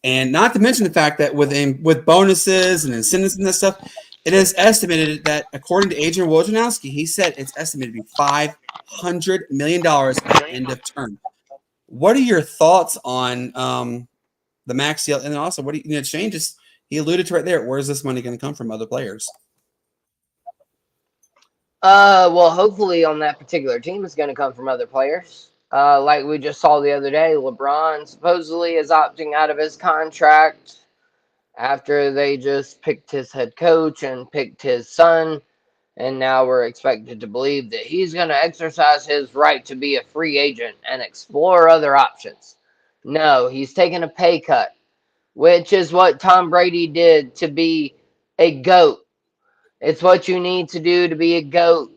Speaker 3: And not to mention the fact that with bonuses and incentives and this stuff, it is estimated that, according to Adrian Wojnarowski, he said it's estimated to be $500 million at the end of term. What are your thoughts on the max deal? And then also, Shane he alluded to right there. Where's this money going to come from? Other players?
Speaker 1: Well, hopefully on that particular team it's going to come from other players. Like we just saw the other day, LeBron supposedly is opting out of his contract after they just picked his head coach and picked his son. And now we're expected to believe that he's going to exercise his right to be a free agent and explore other options. No, he's taking a pay cut, which is what Tom Brady did to be a GOAT. It's what you need to do to be a GOAT.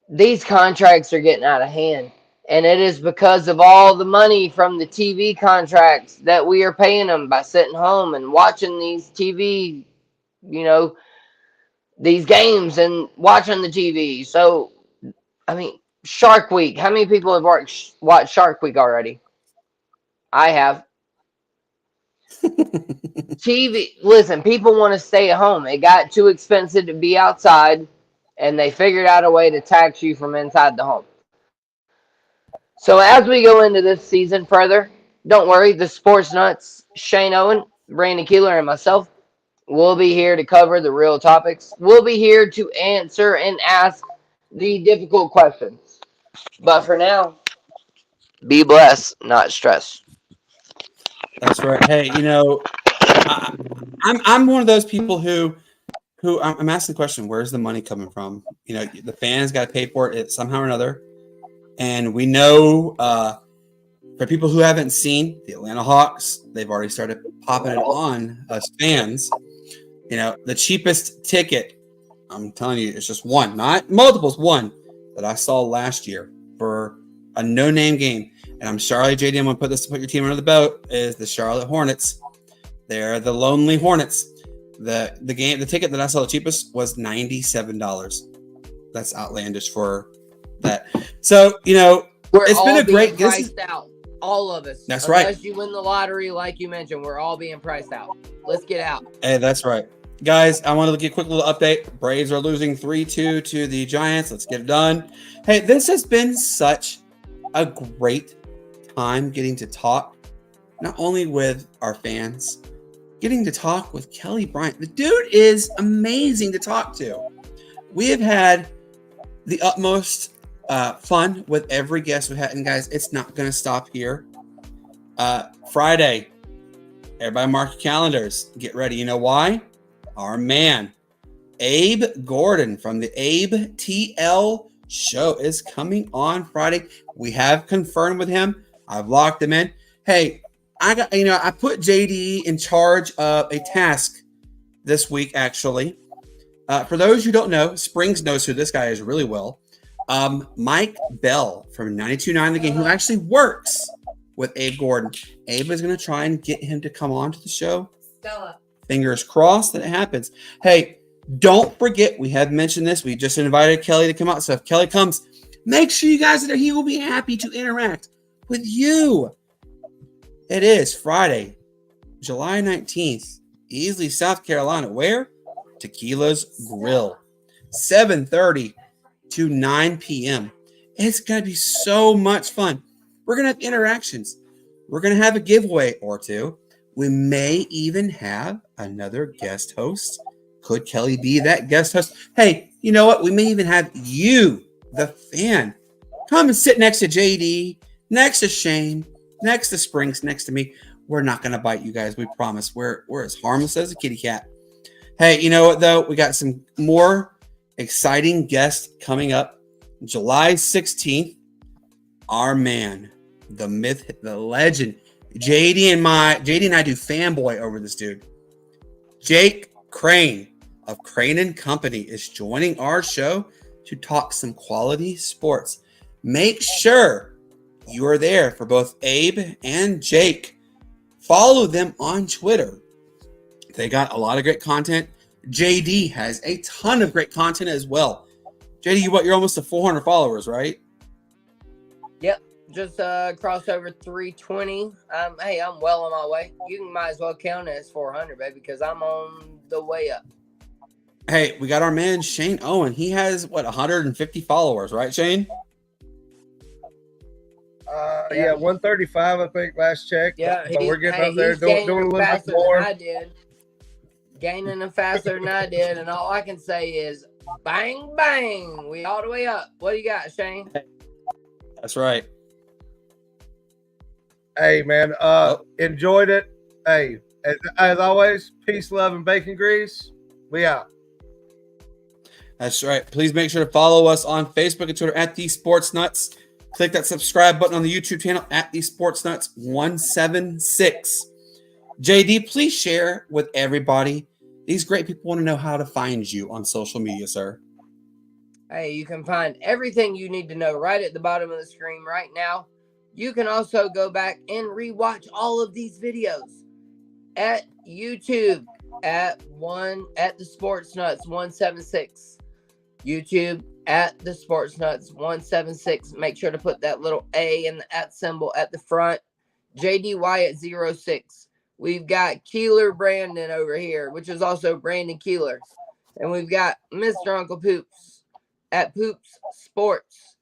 Speaker 1: These contracts are getting out of hand. And it is because of all the money from the TV contracts that we are paying them by sitting home and watching these TV, these games and watching the TV. So, I mean, Shark Week. How many people have watched Shark Week already? I have. TV. Listen, people want to stay at home. It got too expensive to be outside, and they figured out a way to tax you from inside the home. So as we go into this season further, don't worry, the Sportz Nutz, Shane Owen, Brandon Keeler, and myself will be here to cover the real topics. We'll be here to answer and ask the difficult questions. But for now, be blessed, not stressed.
Speaker 3: That's right. Hey, I'm one of those people who I'm asking the question, where's the money coming from? The fans got to pay for it somehow or another. And we know For people who haven't seen the Atlanta Hawks, they've already started popping it on us fans. You know, the cheapest ticket, I'm telling you, it's just one, not multiples, one that I saw last year for a no-name game. And I'm sorry, JD, I'm going to put your team under the boat, is the Charlotte Hornets. They're the Lonely Hornets. The ticket that I saw the cheapest was $97. That's outlandish for that. So, you know, it's been a great
Speaker 1: priced out. All of us.
Speaker 3: That's right.
Speaker 1: Unless you win the lottery, like you mentioned, we're all being priced out. Let's get out.
Speaker 3: Hey, that's right. Guys, I want to give a quick little update. Braves are losing 3-2 to the Giants. Let's get it done. Hey, this has been such a great time getting to talk, not only with our fans, getting to talk with Kelly Bryant. The dude is amazing to talk to. We have had the utmost fun with every guest we had. And guys, it's not going to stop here. Friday, everybody mark your calendars. Get ready. You know why? Our man, Abe Gordon from the Abe TL show is coming on Friday. We have confirmed with him. I've locked him in. Hey, I put JD in charge of a task this week, actually. For those who don't know, Springs knows who this guy is really well. Mike Bell from 92.9 The Game, who actually works with Abe Gordon. Abe is going to try and get him to come on to the show.
Speaker 5: Stella.
Speaker 3: Fingers crossed that it happens. Hey, don't forget, we have mentioned this. We just invited Kelly to come out. So if Kelly comes, make sure you guys are there. He will be happy to interact with you. It is Friday, July 19th, Easley, South Carolina. Where? Tequila's Grill. 7:30 to 9 p.m. It's going to be so much fun. We're going to have interactions. We're going to have a giveaway or two. We may even have another guest host. Could Kelly be that guest host? Hey, you know what? We may even have you, the fan, come and sit next to JD, next to Shane, next to Springs, next to me. We're not going to bite you guys. We promise. We're as harmless as a kitty cat. Hey, you know what, though? We got some more exciting guests coming up. July 16th, our man, the myth, the legend, JD and I do fanboy over this dude. Jake Crane of Crane & Company is joining our show to talk some quality sports. Make sure you are there for both Abe and Jake. Follow them on Twitter. They got a lot of great content. JD has a ton of great content as well. JD, you're almost to 400 followers, right?
Speaker 1: Yep. Just crossed over 320. Hey, I'm well on my way. You might as well count it as 400, baby, because I'm on the way up.
Speaker 3: Hey, we got our man Shane Owen. He has 150 followers, right, Shane?
Speaker 2: Yeah, 135, I think, last check.
Speaker 1: Yeah,
Speaker 2: but we're getting up there, doing a little bit more.
Speaker 1: I did. Gaining them faster than I did, and all I can say is, bang, bang, we all the way up. What do you got, Shane?
Speaker 3: That's right.
Speaker 2: Hey, man, enjoyed it. Hey, as always, peace, love, and bacon grease. We out.
Speaker 3: That's right. Please make sure to follow us on Facebook and Twitter at the Sportz Nutz. Click that subscribe button on the YouTube channel at the Sportz Nutz 176. JD, please share with everybody. These great people want to know how to find you on social media, sir.
Speaker 1: Hey, you can find everything you need to know right at the bottom of the screen right now. You can also go back and rewatch all of these videos at YouTube at the Sportz Nutz 176. YouTube at the Sportz Nutz 176. Make sure to put that little A and the at symbol at the front. JD Wyatt 06. We've got Keeler Brandon over here, which is also Brandon Keeler. And we've got Mr. Uncle Poops at Poops Sports.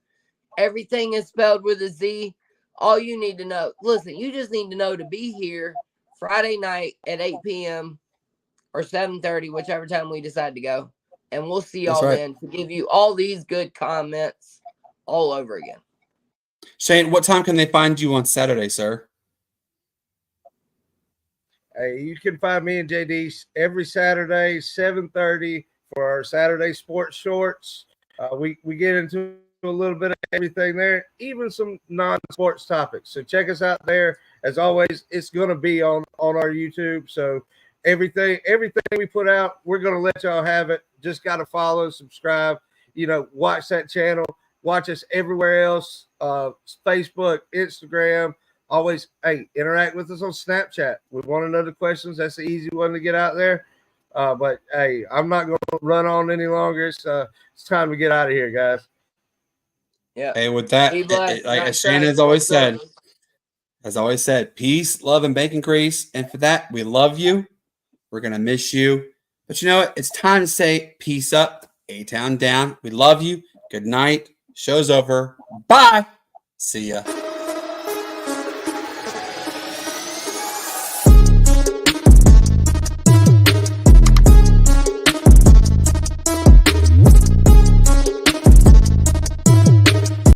Speaker 1: Everything is spelled with a Z. All you need to know, listen, you just need to know to be here Friday night at 8 p.m. or 7:30, whichever time we decide to go. And we'll see y'all then to give you all these good comments all over again.
Speaker 3: Shane, what time can they find you on Saturday, sir?
Speaker 2: Hey, you can find me and JD every Saturday, 7:30 for our Saturday sports shorts. We get into a little bit of everything there, even some non-sports topics. So check us out there. As always, it's going to be on our YouTube. So everything we put out, we're going to let y'all have it. Just got to follow, subscribe, watch that channel. Watch us everywhere else, Facebook, Instagram. Always, interact with us on Snapchat. We want to know the questions. That's the easy one to get out there. But, hey, I'm not going to run on any longer. It's time to get out of here, guys.
Speaker 1: Yeah.
Speaker 3: Hey, with that, as Shannon has always said, peace, love, and bacon grease. And for that, we love you. We're going to miss you. But you know what? It's time to say peace up, A-Town down. We love you. Good night. Show's over. Bye. See ya.